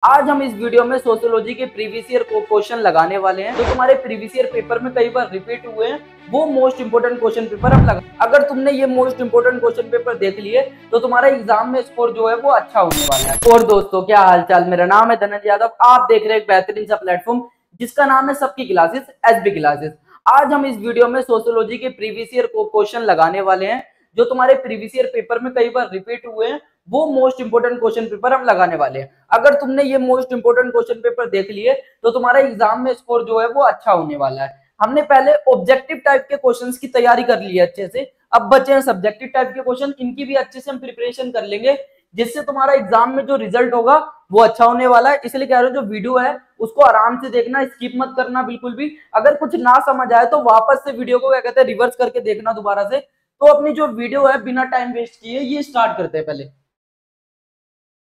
आज हम इस वीडियो में सोशियोलॉजी के प्रीवियस ईयर को क्वेश्चन लगाने वाले हैं जो तुम्हारे प्रीवियस ईयर पेपर में कई बार रिपीट हुए हैं। वो मोस्ट इंपोर्टेंट क्वेश्चन पेपर हम लगा। अगर तुमने ये मोस्ट इंपोर्टेंट क्वेश्चन पेपर देख लिए तो तुम्हारा एग्जाम में स्कोर जो है वो अच्छा होने वाला है। और दोस्तों क्या हालचाल, मेरा नाम है धनंजय यादव। आप देख रहे हैं एक बेहतरीन सा प्लेटफॉर्म जिसका नाम है सबकी क्लासेस, एसबी क्लासेस। आज हम इस वीडियो में सोशियोलॉजी के प्रीवियस ईयर को क्वेश्चन लगाने वाले हैं जो तुम्हारे प्रीवियस ईयर पेपर में कई बार रिपीट हुए हैं। वो मोस्ट इंपोर्टेंट क्वेश्चन पेपर हम लगाने वाले हैं। अगर तुमने ये मोस्ट इंपोर्टेंट क्वेश्चन पेपर देख लिए तो तुम्हारा एग्जाम में स्कोर जो है वो अच्छा होने वाला है। हमने पहले ऑब्जेक्टिव टाइप के क्वेश्चंस की तैयारी कर ली है अच्छे से, अब बचे हैं सब्जेक्टिव टाइप के क्वेश्चन। इनकी भी अच्छे से हम प्रिपरेशन कर लेंगे जिससे तुम्हारा एग्जाम में जो रिजल्ट होगा वो अच्छा होने वाला है। इसलिए कह रहे हो जो वीडियो है उसको आराम से देखना, स्किप मत करना बिल्कुल भी। अगर कुछ ना समझ आए तो वापस से वीडियो को क्या कहते हैं रिवर्स करके देखना दोबारा से। तो अपनी जो वीडियो है बिना टाइम वेस्ट किए ये स्टार्ट करते हैं पहले।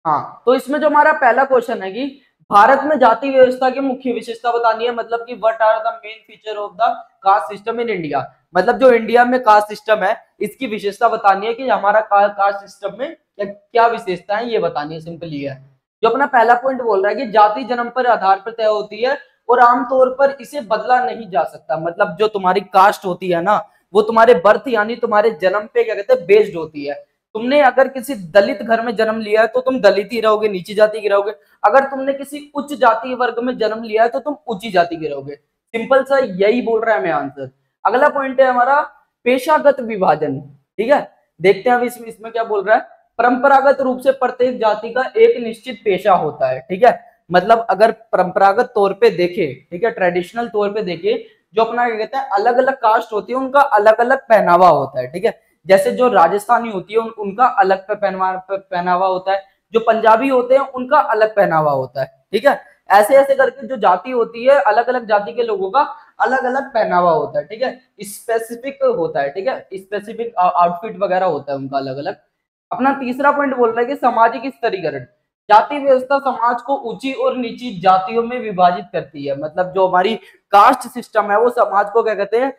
हाँ, तो इसमें जो हमारा पहला क्वेश्चन है कि भारत में जाति व्यवस्था की मुख्य विशेषता बतानी है। मतलब कि what are the main feature of the caste system in India. मतलब जो इंडिया में कास्ट सिस्टम है इसकी विशेषता बतानी है कि हमारा कास्ट सिस्टम में क्या विशेषता है, ये बतानी है। सिंपल ये है। जो अपना पहला पॉइंट बोल रहा है कि जाति जन्म पर आधार पर तय होती है और आमतौर पर इसे बदला नहीं जा सकता। मतलब जो तुम्हारी कास्ट होती है ना वो तुम्हारे बर्थ यानी तुम्हारे जन्म पे क्या कहते हैं बेस्ड होती है। तुमने अगर किसी दलित घर में जन्म लिया है तो तुम दलित ही रहोगे, नीची जाति के रहोगे। अगर तुमने किसी उच्च जाति वर्ग में जन्म लिया है तो तुम ऊंची जाति के रहोगे। सिंपल सा यही बोल रहा है हमें आंसर। अगला पॉइंट है हमारा पेशागत विभाजन। ठीक है, देखते हैं अब इसमें क्या बोल रहा है। परंपरागत रूप से प्रत्येक जाति का एक निश्चित पेशा होता है। ठीक है, मतलब अगर परंपरागत तौर पे देखे, ठीक है, ट्रेडिशनल तौर पे देखे, जो अपना क्या कहते हैं अलग अलग कास्ट होती है उनका अलग अलग पहनावा होता है। ठीक है, जैसे जो राजस्थानी होती है उनका अलग पहनावा होता है, जो पंजाबी होते हैं उनका अलग पहनावा होता है। ठीक है, ऐसे ऐसे करके जो जाति होती है अलग अलग जाति के लोगों का अलग अलग पहनावा होता है। ठीक है, स्पेसिफिक होता है। ठीक है, स्पेसिफिक आउटफिट वगैरह होता है उनका अलग अलग। अपना तीसरा पॉइंट बोल रहा है कि सामाजिक स्तरीकरण। जाति व्यवस्था समाज को ऊंची और नीची जातियों में विभाजित करती है। मतलब जो हमारी कास्ट सिस्टम है वो समाज को क्या कहते हैं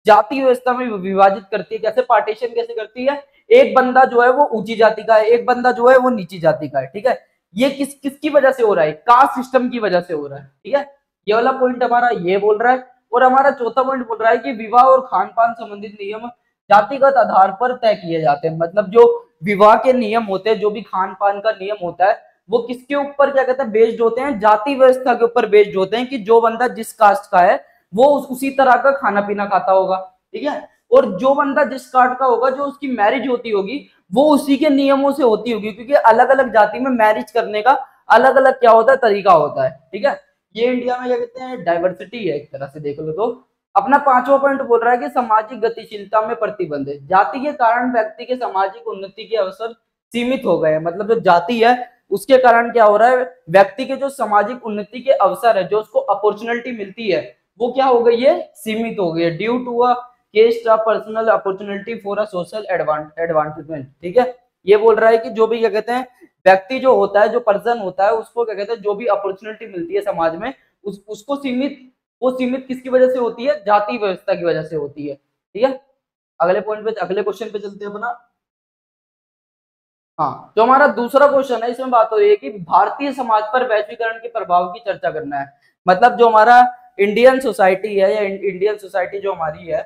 जाति व्यवस्था में विभाजित करती है। कैसे पार्टीशन कैसे करती है, एक बंदा जो है वो ऊंची जाति का है, एक बंदा जो है वो नीची जाति का है। ठीक है, ये किसकी वजह से हो रहा है, कास्ट सिस्टम की वजह से हो रहा है। ठीक है, ये वाला पॉइंट हमारा ये बोल रहा है। और हमारा चौथा पॉइंट बोल रहा है कि विवाह और खान पान संबंधित नियम जातिगत आधार पर तय किए जाते हैं। मतलब जो विवाह के नियम होते हैं, जो भी खान पान का नियम होता है वो किसके ऊपर क्या कहते हैं बेस्ड होते हैं, जाति व्यवस्था के ऊपर बेस्ड होते हैं कि जो बंदा जिस कास्ट का है वो उसी तरह का खाना पीना खाता होगा। ठीक है, और जो बंदा जिस कास्ट का होगा जो उसकी मैरिज होती होगी वो उसी के नियमों से होती होगी, क्योंकि अलग अलग जाति में मैरिज करने का अलग अलग क्या होता है तरीका होता है। ठीक है, ये इंडिया में क्या कहते हैं डाइवर्सिटी है एक तरह से देख लो तो। अपना पांचवा पॉइंट बोल रहा है कि सामाजिक गतिशीलता में प्रतिबंध है। जाति के कारण व्यक्ति के सामाजिक उन्नति के अवसर सीमित हो गए हैं। मतलब जो जाति है उसके कारण क्या हो रहा है, व्यक्ति के जो सामाजिक उन्नति के अवसर है, जो उसको अपॉर्चुनिटी मिलती है वो क्या हो गई है, सीमित हो गई है। Due to a quest of personal opportunity for a social advancement. ठीक है, ये बोल रहा है कि जो भी क्या कहते हैं व्यक्ति जो होता है, जो पर्सन होता है, उसको क्या कहते हैं जो भी अपॉर्चुनिटी मिलती है समाज में उसको सीमित किसकी वजह से होती है, जाति व्यवस्था की वजह से होती है। ठीक है, अगले पॉइंट पे, अगले क्वेश्चन पे चलते हैं अपना। हाँ, जो हमारा दूसरा क्वेश्चन है इसमें बात हो रही है कि भारतीय समाज पर वैश्वीकरण के प्रभाव की चर्चा करना है। मतलब जो हमारा इंडियन सोसाइटी है या इंडियन सोसाइटी जो हमारी है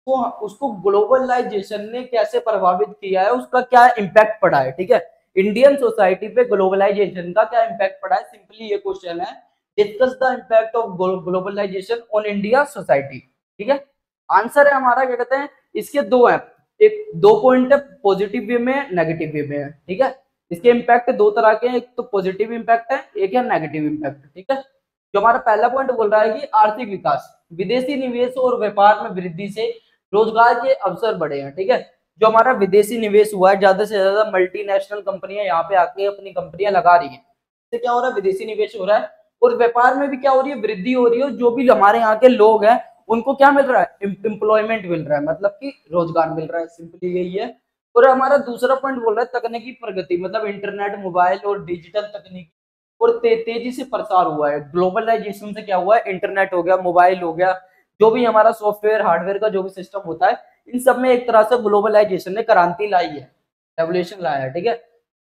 वो उसको ग्लोबलाइजेशन ने कैसे प्रभावित किया है, उसका क्या इम्पैक्ट पड़ा है। ठीक है, इंडियन सोसाइटी पे ग्लोबलाइजेशन का क्या इम्पैक्ट पड़ा है, सिंपली ये क्वेश्चन है। Discuss the impact of globalisation on India society. ठीक है, आंसर है हमारा क्या कहते हैं इसके दो है, एक दो पॉइंट है पॉजिटिव वे में, नेगेटिव वे में है। ठीक है, इसके इम्पैक्ट दो तरह के हैं, एक तो पॉजिटिव इम्पैक्ट है, एक है नेगेटिव इम्पैक्ट। ठीक है, जो हमारा पहला पॉइंट बोल रहा है कि आर्थिक विकास, विदेशी निवेश और व्यापार में वृद्धि से रोजगार के अवसर बढ़े हैं। ठीक है, जो हमारा विदेशी निवेश हुआ है, ज्यादा से ज्यादा मल्टीनेशनल कंपनियां यहाँ पे आके अपनी कंपनियां लगा रही है, इससे क्या हो रहा है विदेशी निवेश हो रहा है और व्यापार में भी क्या हो रही है वृद्धि हो रही है। जो भी हमारे यहाँ के लोग हैं उनको क्या मिल रहा है, एम्प्लॉयमेंट मिल रहा है, मतलब कि रोजगार मिल रहा है। सिंपली यही है। और हमारा दूसरा पॉइंट बोल रहा है तकनीकी प्रगति, मतलब इंटरनेट, मोबाइल और डिजिटल तकनीक और तेजी से प्रसार हुआ है। ग्लोबलाइजेशन से क्या हुआ है, इंटरनेट हो गया, मोबाइल हो गया, जो भी हमारा सॉफ्टवेयर हार्डवेयर का जो भी सिस्टम होता है, इन सब में एक तरह से ग्लोबलाइजेशन ने क्रांति लाई है, रेवोल्यूशन लाया है। ठीक है,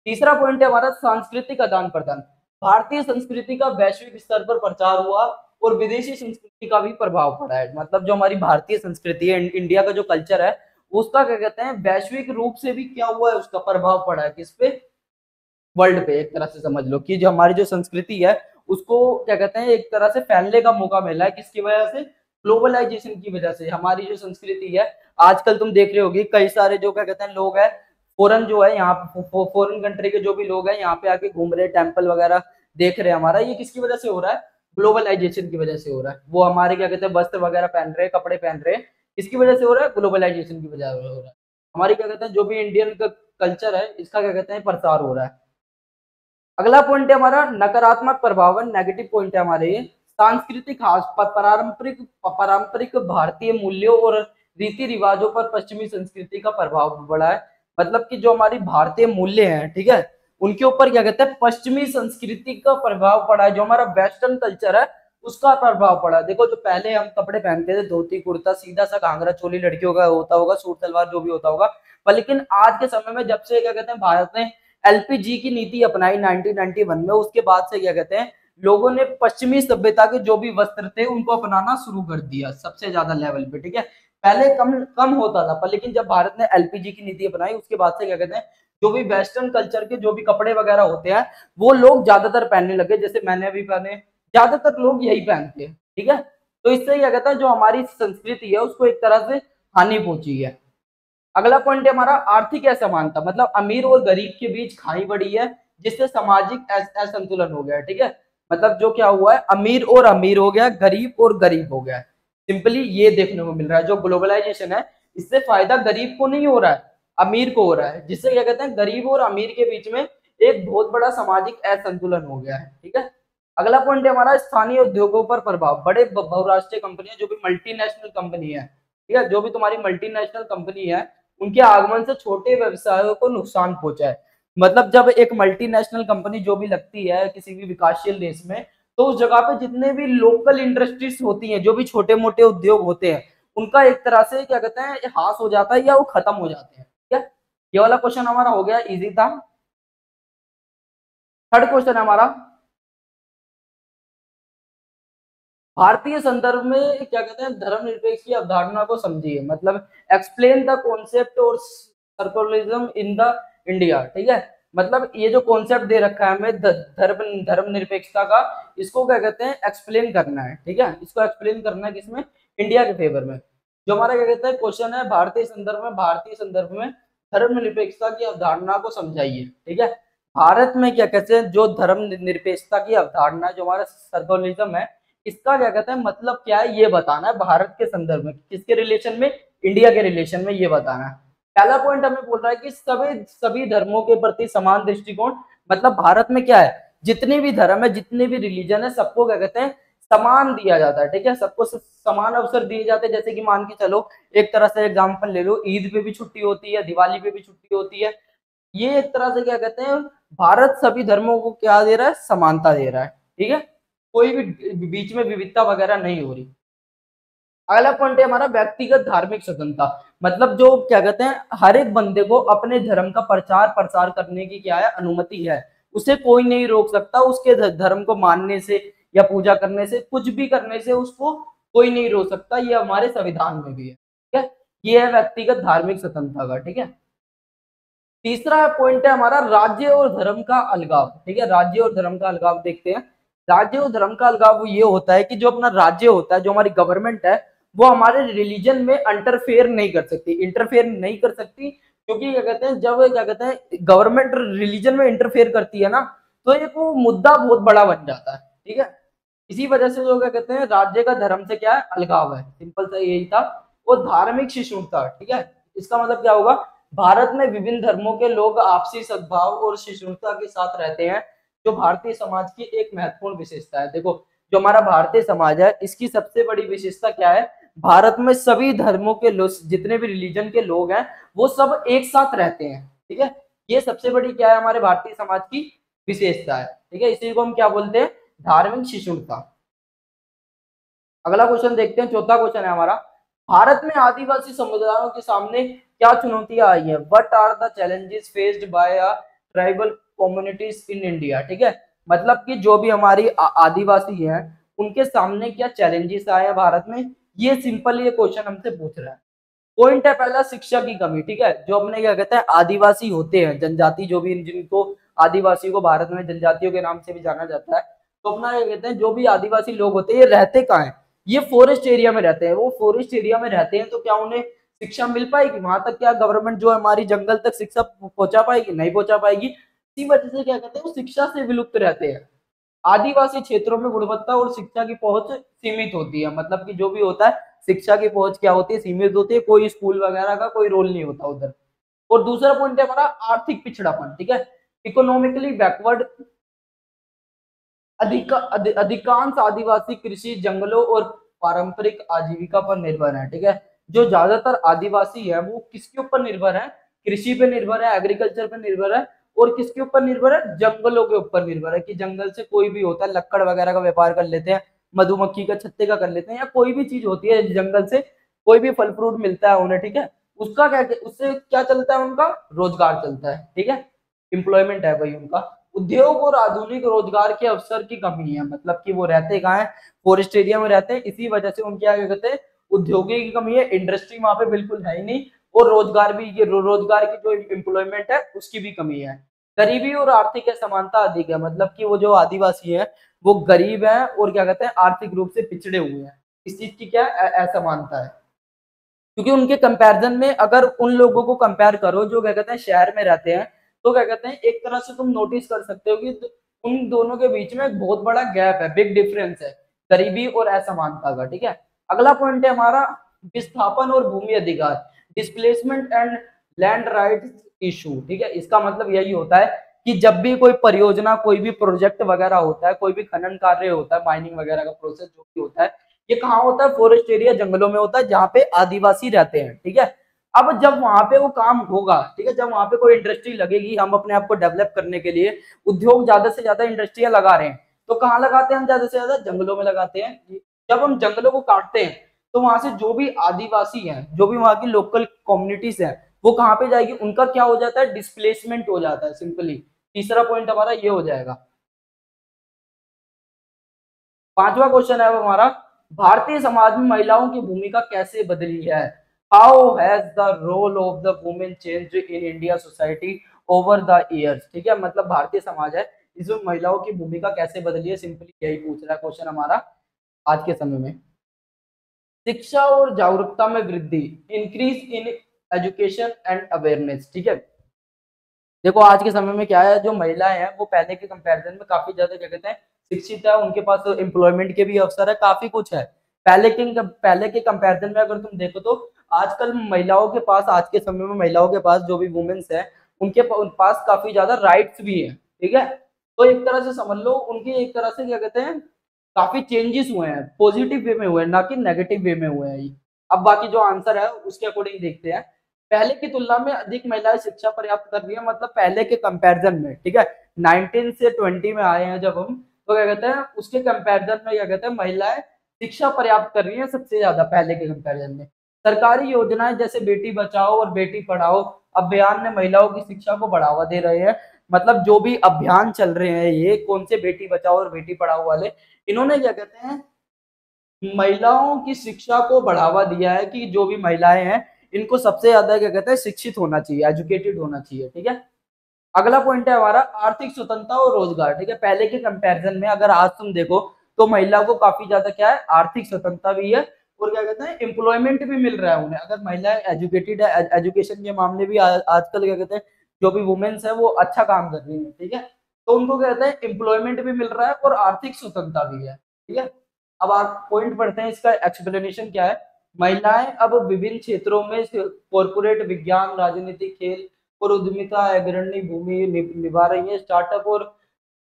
तीसरा पॉइंट है हमारा सांस्कृतिक आदान प्रदान। भारतीय संस्कृति का वैश्विक स्तर पर प्रचार हुआ और विदेशी संस्कृति का भी प्रभाव पड़ा है। मतलब जो हमारी भारतीय संस्कृति है, इंडिया का जो कल्चर है, उसका क्या कहते हैं वैश्विक रूप से भी क्या हुआ है, उसका प्रभाव पड़ा है किस पे, वर्ल्ड पे। एक तरह से समझ लो कि जो हमारी जो संस्कृति है उसको क्या कहते हैं एक तरह से फैलने का मौका मिला है, किसकी वजह से, ग्लोबलाइजेशन की वजह से। हमारी जो संस्कृति है आजकल तुम देख रहे होगी कई सारे जो क्या कहते हैं लोग हैं फॉरेन जो है यहाँ फॉरेन कंट्री के जो भी लोग हैं यहाँ पे आके घूम रहे, टेम्पल वगैरह देख रहे हैं हमारा, ये किसकी वजह से हो रहा है, ग्लोबलाइजेशन की वजह से हो रहा है। वो हमारे क्या कहते हैं वस्त्र वगैरह पहन रहे हैं, कपड़े पहन रहे हैं, किसकी वजह से हो रहा है, ग्लोबलाइजेशन की वजह से हो रहा है। हमारी क्या कहते हैं जो भी इंडियन कल्चर है इसका क्या कहते हैं प्रसार हो रहा है। अगला पॉइंट है हमारा नकारात्मक प्रभाव, नेगेटिव पॉइंट है हमारे ये सांस्कृतिक पारंपरिक भारतीय मूल्यों और रीति रिवाजों पर पश्चिमी संस्कृति का प्रभाव पड़ा है। मतलब कि जो हमारी भारतीय मूल्य हैं, ठीक है, उनके ऊपर क्या कहते हैं पश्चिमी संस्कृति का प्रभाव पड़ा है। जो हमारा वेस्टर्न कल्चर है उसका प्रभाव पड़ा है। देखो जो पहले हम कपड़े पहनते थे, धोती कुर्ता, सीधा सा घाघरा चोली लड़कियों का होता होगा, सूट सलवार जो भी होता होगा, पर लेकिन आज के समय में जब से क्या कहते हैं भारत ने एलपीजी की नीति अपनाई 1991 में, उसके बाद से क्या कहते हैं लोगों ने पश्चिमी सभ्यता के जो भी वस्त्र थे उनको अपनाना शुरू कर दिया सबसे ज्यादा लेवल पे, ठीक है। पहले कम कम होता था, पर लेकिन जब भारत ने एलपीजी की नीति अपनाई उसके बाद से क्या कहते हैं जो भी वेस्टर्न कल्चर के जो भी कपड़े वगैरह होते हैं वो लोग ज्यादातर पहनने लगे, जैसे मैंने भी पहने, ज्यादातर लोग यही पहनते हैं, ठीक है। तो इससे क्या कहता है जो हमारी संस्कृति है उसको एक तरह से हानि पहुंची है। अगला पॉइंट है हमारा आर्थिक असमानता, मतलब अमीर और गरीब के बीच खाई बढ़ी है जिससे सामाजिक असंतुलन हो गया है, ठीक है। मतलब जो क्या हुआ है अमीर हो गया, गरीब और गरीब हो गया है। सिंपली ये देखने को मिल रहा है जो ग्लोबलाइजेशन है इससे फायदा गरीब को नहीं हो रहा है, अमीर को हो रहा है, जिससे क्या कहते हैं गरीब और अमीर के बीच में एक बहुत बड़ा सामाजिक असंतुलन हो गया है, ठीक है। अगला पॉइंट है हमारा स्थानीय उद्योगों पर प्रभाव। बड़े बहुराष्ट्रीय कंपनियां जो भी मल्टीनेशनल कंपनी है, ठीक है, जो भी तुम्हारी मल्टीनेशनल कंपनी है उनके आगमन से छोटे व्यवसायों को नुकसान पहुंचा है। मतलब जब एक मल्टीनेशनल कंपनी जो भी लगती है किसी भी विकासशील देश में, तो उस जगह पे जितने भी लोकल इंडस्ट्रीज होती हैं, जो भी छोटे मोटे उद्योग होते हैं, उनका एक तरह से क्या कहते हैं हास हो जाता है या वो खत्म हो जाते हैं, ठीक है। ये वाला क्वेश्चन हमारा हो गया, इजी था। थर्ड क्वेश्चन है हमारा भारतीय संदर्भ में क्या कहते हैं धर्मनिरपेक्ष की अवधारणा को समझिए। मतलब एक्सप्लेन द कॉन्सेप्ट और सर्कुलरिज्म इन द इंडिया, ठीक है। मतलब ये जो कॉन्सेप्ट दे रखा है हमें धर्मनिरपेक्षता का, इसको क्या कहते हैं एक्सप्लेन करना है, ठीक है। इसको एक्सप्लेन करना है किसमें, इंडिया के फेवर में। जो हमारा क्या कहते हैं क्वेश्चन है भारतीय संदर्भ में धर्मनिरपेक्षता की अवधारणा को समझाइए, ठीक है। भारत में क्या कहते हैं जो धर्मनिरपेक्षता की अवधारणा, जो हमारा सर्कुलरिज्म है, इसका क्या कहते हैं मतलब क्या है ये बताना है भारत के संदर्भ में, किसके रिलेशन में, इंडिया के रिलेशन में, ये बताना है। पहला पॉइंट हमें बोल रहा है कि सभी धर्मों के प्रति समान दृष्टिकोण। मतलब भारत में क्या है, जितने भी धर्म है, जितने भी रिलीजन है, सबको क्या कहते हैं समान दिया जाता है, ठीक है। सबको समान अवसर दिए जाते हैं। जैसे कि मान के चलो एक तरह से एग्जाम्पल ले लो, ईद पे भी छुट्टी होती है, दिवाली पे भी छुट्टी होती है। ये एक तरह से क्या कहते हैं भारत सभी धर्मों को क्या दे रहा है, समानता दे रहा है, ठीक है। कोई भी बीच में विविधता वगैरह नहीं हो रही। अगला पॉइंट है हमारा व्यक्तिगत धार्मिक स्वतंत्रता। मतलब जो क्या कहते हैं हर एक बंदे को अपने धर्म का प्रचार प्रसार करने की क्या है अनुमति है, उसे कोई नहीं रोक सकता उसके धर्म को मानने से या पूजा करने से, कुछ भी करने से उसको कोई नहीं रोक सकता। ये हमारे संविधान में भी है, ठीक है। ये है व्यक्तिगत धार्मिक स्वतंत्रता का, ठीक है। तीसरा पॉइंट है हमारा राज्य और धर्म का अलगाव, ठीक है। राज्य और धर्म का अलगाव देखते हैं। राज्य और धर्म का अलगाव ये होता है कि जो अपना राज्य होता है, जो हमारी गवर्नमेंट है, वो हमारे रिलीजन में इंटरफेयर नहीं कर सकती, क्योंकि क्या कहते हैं जब क्या कहते हैं गवर्नमेंट रिलीजन में इंटरफेयर करती है ना, तो एक वो मुद्दा बहुत बड़ा बन जाता है, ठीक है। इसी वजह से जो क्या कहते हैं राज्य का धर्म से क्या है अलगाव है, सिंपल सा यही था। वो धार्मिक सहिष्णुता, ठीक है। इसका मतलब क्या होगा, भारत में विभिन्न धर्मों के लोग आपसी सद्भाव और सहिष्णुता के साथ रहते हैं, जो भारतीय समाज की एक महत्वपूर्ण विशेषता है। देखो जो हमारा भारतीय समाज है इसकी सबसे बड़ी विशेषता क्या है, भारत में सभी धर्मों के लोग, जितने भी रिलीजन के लोग हैं, वो सब एक साथ रहते हैं, ठीक है। ये सबसे बड़ी क्या है हमारे भारतीय समाज की विशेषता है, ठीक है। इसी को हम क्या बोलते हैं, धार्मिक सहिष्णुता। अगला क्वेश्चन देखते हैं, चौथा क्वेश्चन है हमारा भारत में आदिवासी समुदायों के सामने क्या चुनौतियां आई है, what are the challenges faced by tribal communities in India, ठीक है। मतलब कि जो भी हमारी आदिवासी हैं उनके सामने क्या चैलेंजेस आए हैं भारत में, ये सिंपल ये क्वेश्चन हमसे पूछ रहा है। पॉइंट है पहला, शिक्षा की कमी। ठीक है, जो अपने क्या कहते हैं आदिवासी होते हैं, जनजाति जो भी, जिनको आदिवासियों को भारत में जनजातियों के नाम से भी जाना जाता है, तो अपना क्या कहते हैं जो भी आदिवासी लोग होते हैं ये रहते कहाँ हैं, ये फॉरेस्ट एरिया में रहते हैं। वो फॉरेस्ट एरिया में रहते हैं तो क्या उन्हें शिक्षा मिल पाएगी वहां तक? क्या गवर्नमेंट जो हमारी जंगल तक शिक्षा पहुंचा पाएगी? नहीं पहुंचा पाएगी। इसी वजह से क्या कहते हैं वो शिक्षा से विलुप्त रहते हैं। आदिवासी क्षेत्रों में गुणवत्ता और शिक्षा की पहुंच सीमित होती है, मतलब कि जो भी होता है शिक्षा की पहुंच क्या होती है, सीमित होती है, कोई स्कूल वगैरह का कोई रोल नहीं होता उधर। और दूसरा पॉइंट है हमारा आर्थिक पिछड़ापन। ठीक है, इकोनॉमिकली बैकवर्ड। अधिकांश आदिवासी कृषि, जंगलों और पारंपरिक आजीविका पर निर्भर है। ठीक है, जो ज्यादातर आदिवासी है वो किसके ऊपर निर्भर है? कृषि पे निर्भर है, एग्रीकल्चर पे निर्भर है। और किसके ऊपर निर्भर है? जंगलों के ऊपर निर्भर है, कि जंगल से कोई भी होता है लक्कड़ वगैरह का व्यापार कर लेते हैं, मधुमक्खी का छत्ते का कर लेते हैं, या कोई भी चीज होती है जंगल से कोई भी फल फ्रूट मिलता है उन्हें। ठीक है, उसका क्या, उससे क्या चलता है? उनका रोजगार चलता है। ठीक है, एम्प्लॉयमेंट है वही उनका। उद्योग और आधुनिक रोजगार के अवसर की कमी है, मतलब कि वो रहते कहाँ है? फॉरेस्ट एरिया में रहते हैं, इसी वजह से उनके आगे कहते हैं उद्योगों की कमी है, इंडस्ट्री वहां पे बिल्कुल है ही नहीं। और रोजगार भी, ये रोजगार की जो एम्प्लॉयमेंट है उसकी भी कमी है। गरीबी और आर्थिक असमानता अधिक है, मतलब कि वो जो आदिवासी है वो गरीब है और क्या कहते हैं आर्थिक रूप से पिछड़े हुए हैं। इस चीज की क्या असमानता है, क्योंकि उनके कंपैरिजन में अगर उन लोगों को कंपेयर करो जो क्या कहते हैं शहर में रहते हैं, तो क्या कहते हैं एक तरह से तुम नोटिस कर सकते हो कि उन दोनों के बीच में एक बहुत बड़ा गैप है, बिग डिफरेंस है गरीबी और असमानता का। ठीक है, अगला पॉइंट है हमारा विस्थापन और भूमि अधिकार, displacement and land rights issue. ठीक है, इसका मतलब यही होता है कि जब भी कोई परियोजना, कोई भी प्रोजेक्ट वगैरह होता है, कोई भी खनन कार्य होता है, माइनिंग वगैरह का प्रोसेस जो भी होता है, ये कहाँ होता है? फॉरेस्ट एरिया, जंगलों में होता है, जहाँ पे आदिवासी रहते हैं। ठीक है, अब जब वहां पे वो काम होगा, ठीक है, जब वहां पे कोई इंडस्ट्री लगेगी, हम अपने आप को डेवलप करने के लिए उद्योग ज्यादा से ज्यादा इंडस्ट्रियां लगा रहे हैं, तो कहाँ लगाते हैं हम ज्यादा से ज्यादा? जंगलों में लगाते हैं। जब हम जंगलों को काटते हैं तो वहां से जो भी आदिवासी हैं, जो भी वहां की लोकल कम्युनिटीज हैं, वो कहाँ पे जाएगी? उनका क्या हो जाता है? डिस्प्लेसमेंट हो जाता है सिंपली। तीसरा पॉइंट हमारा ये हो जाएगा। पांचवा क्वेश्चन है अब हमारा, भारतीय समाज में महिलाओं की भूमिका कैसे बदली है? How has the role of the women changed in India society over the years? ठीक है, मतलब भारतीय समाज है, इसमें महिलाओं की भूमिका कैसे बदली है, सिंपली यही पूछ रहा है क्वेश्चन हमारा आज के समय में। शिक्षा और जागरूकता में वृद्धि, increase in education and awareness. ठीक है, देखो आज के समय में क्या है, जो महिलाएं हैं वो पहले के कंपैरिजन में काफी ज्यादा क्या कहते हैं शिक्षित है, उनके पास एम्प्लॉयमेंट के भी अवसर है, काफी कुछ है। पहले के कंपैरिजन में अगर तुम देखो तो आजकल महिलाओं के पास, आज के समय में महिलाओं के पास जो भी वुमेन्स है उन पास काफी ज्यादा राइट्स भी है। ठीक है, तो एक तरह से समझ लो उनकी एक तरह से क्या कहते हैं काफी चेंजेस हुए हैं, पॉजिटिव वे में हुए हैं, ना कि नेगेटिव वे में हुए हैं। अब बाकी जो आंसर है उसके अकॉर्डिंग देखते हैं। पहले की तुलना में अधिक महिलाएं शिक्षा प्राप्त कर रही है, मतलब पहले के कंपैरिजन में। ठीक है, 19 से 20 में आए हैं जब हम, तो क्या कहते हैं उसके कंपैरिजन में क्या कहते हैं महिलाएं शिक्षा प्राप्त कर रही है सबसे ज्यादा पहले के कंपैरिजन में। सरकारी योजनाएं जैसे बेटी बचाओ और बेटी पढ़ाओ अभियान ने महिलाओं की शिक्षा को बढ़ावा दे रहे हैं। मतलब जो भी अभियान चल रहे हैं, ये कौन से बेटी बचाओ और बेटी पढ़ाओ वाले, इन्होंने क्या कहते हैं महिलाओं की शिक्षा को बढ़ावा दिया है, कि जो भी महिलाएं हैं इनको सबसे ज्यादा क्या कहते हैं शिक्षित होना चाहिए, एजुकेटेड होना चाहिए। ठीक है, अगला पॉइंट है हमारा आर्थिक स्वतंत्रता और रोजगार। ठीक है, पहले के कंपैरिजन में अगर आज तुम देखो तो महिला को काफी ज्यादा क्या है आर्थिक स्वतंत्रता भी है, और क्या कहते हैं एम्प्लॉयमेंट भी मिल रहा है उन्हें। अगर महिला एजुकेटेड है, एजुकेशन के मामले भी आजकल क्या कहते हैं जो भी वुमेन्स है वो अच्छा काम कर रही है। ठीक है, तो उनको कहते हैं एम्प्लॉयमेंट भी मिल रहा है और आर्थिक स्वतंत्रता भी है। ठीक है, अब आप पॉइंट पढ़ते हैं, इसका एक्सप्लेनेशन क्या है। महिलाएं अब विभिन्न क्षेत्रों में कॉर्पोरेट, विज्ञान, राजनीति, खेल और उद्यमिता अग्रणी भूमि निभा रही है। स्टार्टअप और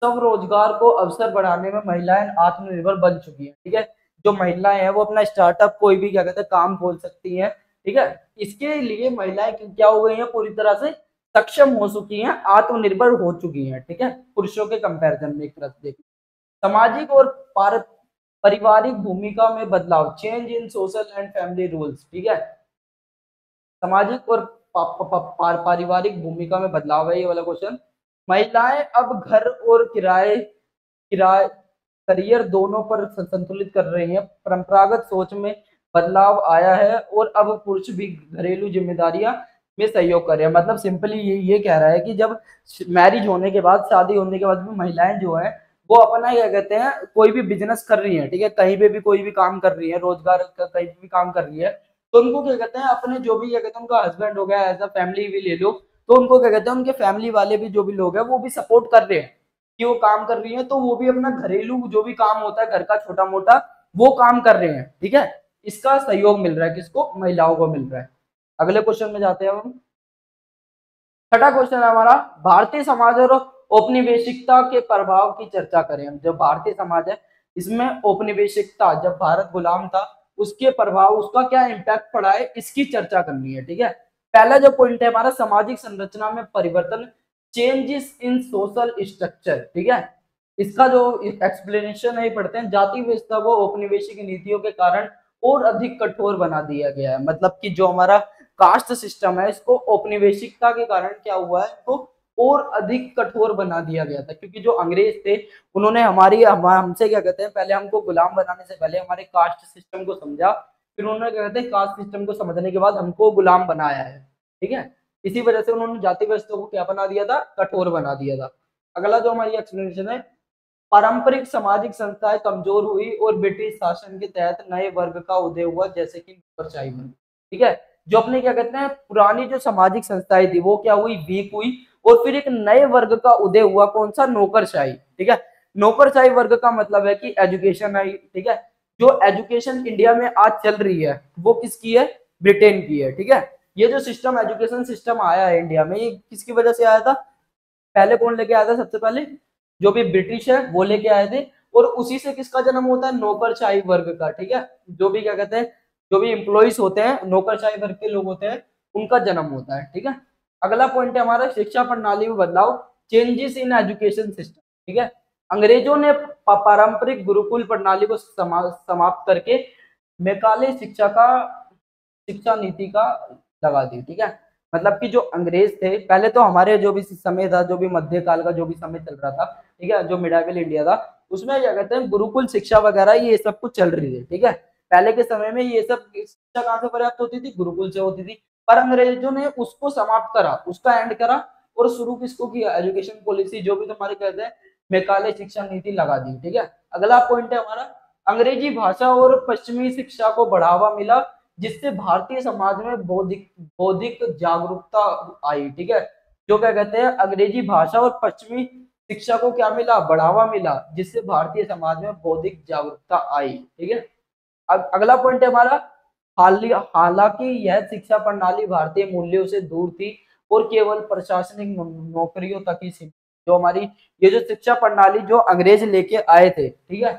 स्वरोजगार को अवसर बढ़ाने में महिलाएं आत्मनिर्भर बन चुकी हैं। ठीक है, जो महिलाएं हैं वो अपना स्टार्टअप कोई भी क्या कहते हैं काम खोल सकती हैं। ठीक है, इसके लिए महिलाएं क्या हो गई हैं पूरी तरह से सक्षम हो चुकी हैं, आत्मनिर्भर हो चुकी हैं। ठीक है, पुरुषों के कंपैरिजन में एक तरह से देखिए। सामाजिक और पारिवारिक भूमिका में बदलाव, change in social and family rules. ठीक है, सामाजिक और पारिवारिक भूमिका में बदलाव है ये वाला क्वेश्चन। महिलाएं अब घर और किराए किराए करियर दोनों पर संतुलित कर रही हैं। परंपरागत सोच में बदलाव आया है और अब पुरुष भी घरेलू जिम्मेदारियां में सहयोग कर रहे हैं। मतलब सिंपली ये कह रहा है कि जब मैरिज होने के बाद, शादी होने के बाद भी महिलाएं जो है वो अपना क्या कहते हैं कोई भी बिजनेस कर रही है, ठीक है, कहीं पे भी कोई भी काम कर रही है, रोजगार कहीं भी काम कर रही है, तो उनको क्या कहते हैं अपने जो भी क्या कहते हैं उनका हस्बैंड हो गया, एज अ फैमिली भी ले लो, तो उनको क्या कहते हैं उनके फैमिली वाले भी जो भी लोग हैं वो भी सपोर्ट कर रहे हैं कि वो काम कर रही है, तो वो भी अपना घरेलू जो भी काम होता है घर का छोटा मोटा वो काम कर रहे हैं, ठीक है। इसका सहयोग मिल रहा है किसको? महिलाओं को मिल रहा है। अगले क्वेश्चन में जाते हैं हम। छठा क्वेश्चन है हमारा, भारतीय समाज और औपनिवेशिकता के प्रभाव की चर्चा करें। हम जो भारतीय समाज है इसमें औपनिवेशिकता, जब भारत गुलाम था उसके प्रभाव, उसका क्या इम्पैक्ट पड़ा है, इसकी चर्चा करनी है, ठीक है। पहला जो पॉइंट है हमारा, सामाजिक संरचना में परिवर्तन, चेंजेस इन सोशल स्ट्रक्चर, ठीक है। इसका जो एक्सप्लेनेशन है पढ़ते हैं, जाति व्यवस्था को औपनिवेशिक नीतियों के कारण और अधिक कठोर बना दिया गया है। मतलब कि जो हमारा कास्ट सिस्टम है इसको औपनिवेशिकता के कारण क्या हुआ है, तो और अधिक कठोर बना दिया गया था, क्योंकि जो अंग्रेज थे उन्होंने हमसे क्या कहते हैं पहले हमको गुलाम बनाने से पहले हमारे कास्ट सिस्टम को समझा, फिर उन्होंने क्या कहते हैं कास्ट सिस्टम को समझने के बाद हमको गुलाम बनाया है, ठीक है। इसी वजह से उन्होंने जाति व्यवस्था को क्या बना दिया था, कठोर बना दिया था। अगला जो हमारी एक्सप्लेनेशन है, पारंपरिक सामाजिक संस्थाएं कमजोर हुई और ब्रिटिश शासन के तहत नए वर्ग का उदय हुआ, जैसे कि नौकरशाही वर्ग, ठीक है। जो अपने क्या कहते हैं पुरानी जो सामाजिक संस्थाएं थी वो क्या हुई, वीक हुई, और फिर एक नए वर्ग का उदय हुआ, कौन सा? नौकरशाही, ठीक है। नौकरशाही वर्ग का मतलब है कि एजुकेशन आई, ठीक है। जो एजुकेशन इंडिया में आज चल रही है वो किसकी है? ब्रिटेन की है, ठीक है। ये जो सिस्टम, एजुकेशन सिस्टम आया है इंडिया में, ये किसकी वजह से आया था? पहले कौन लेके आया था? सबसे पहले जो भी ब्रिटिश है वो लेके आए थे, और उसी से किसका जन्म होता है? नौकरशाही वर्ग का, ठीक है। जो भी क्या कहते हैं जो भी एम्प्लॉइज होते हैं नौकरशाही वर्ग के लोग होते हैं उनका जन्म होता है, ठीक है। अगला पॉइंट है हमारा, शिक्षा प्रणाली में बदलाव, चेंजेस इन एजुकेशन सिस्टम, ठीक है। अंग्रेजों ने पारंपरिक गुरुकुल प्रणाली को समाप्त करके मैकाले शिक्षा नीति का लगा दी, ठीक है। मतलब कि जो अंग्रेज थे पहले, तो हमारे जो भी समय था, जो भी मध्यकाल का जो भी समय चल रहा था, ठीक है, जो मिडाइवल इंडिया था, उसमें क्या कहते हैं गुरुकुल शिक्षा वगैरह ये सब कुछ चल रही थी, ठीक है। पहले के समय में ये सब शिक्षा कहाँ से पर्याप्त होती थी? गुरुकुल से होती थी। पर अंग्रेजों ने उसको समाप्त करा, उसका एंड करा, और शुरू किसको किया? एजुकेशन पॉलिसी जो भी तुम्हारे कहते हैं मैकाले शिक्षा नीति लगा दी, ठीक है। अगला पॉइंट है हमारा, अंग्रेजी भाषा और पश्चिमी शिक्षा को बढ़ावा मिला, जिससे भारतीय समाज में बौद्धिक बौद्धिक जागरूकता आई, ठीक है। जो क्या कहते हैं अंग्रेजी भाषा और पश्चिमी शिक्षा को क्या मिला? बढ़ावा मिला, जिससे भारतीय समाज में बौद्धिक जागरूकता आई, ठीक है। अगला पॉइंट है हमारा, हालांकि यह शिक्षा प्रणाली भारतीय मूल्यों से दूर थी और केवल प्रशासनिक नौकरियों तक ही सीमित। जो हमारी ये जो शिक्षा प्रणाली जो अंग्रेज लेके आए थे, ठीक है,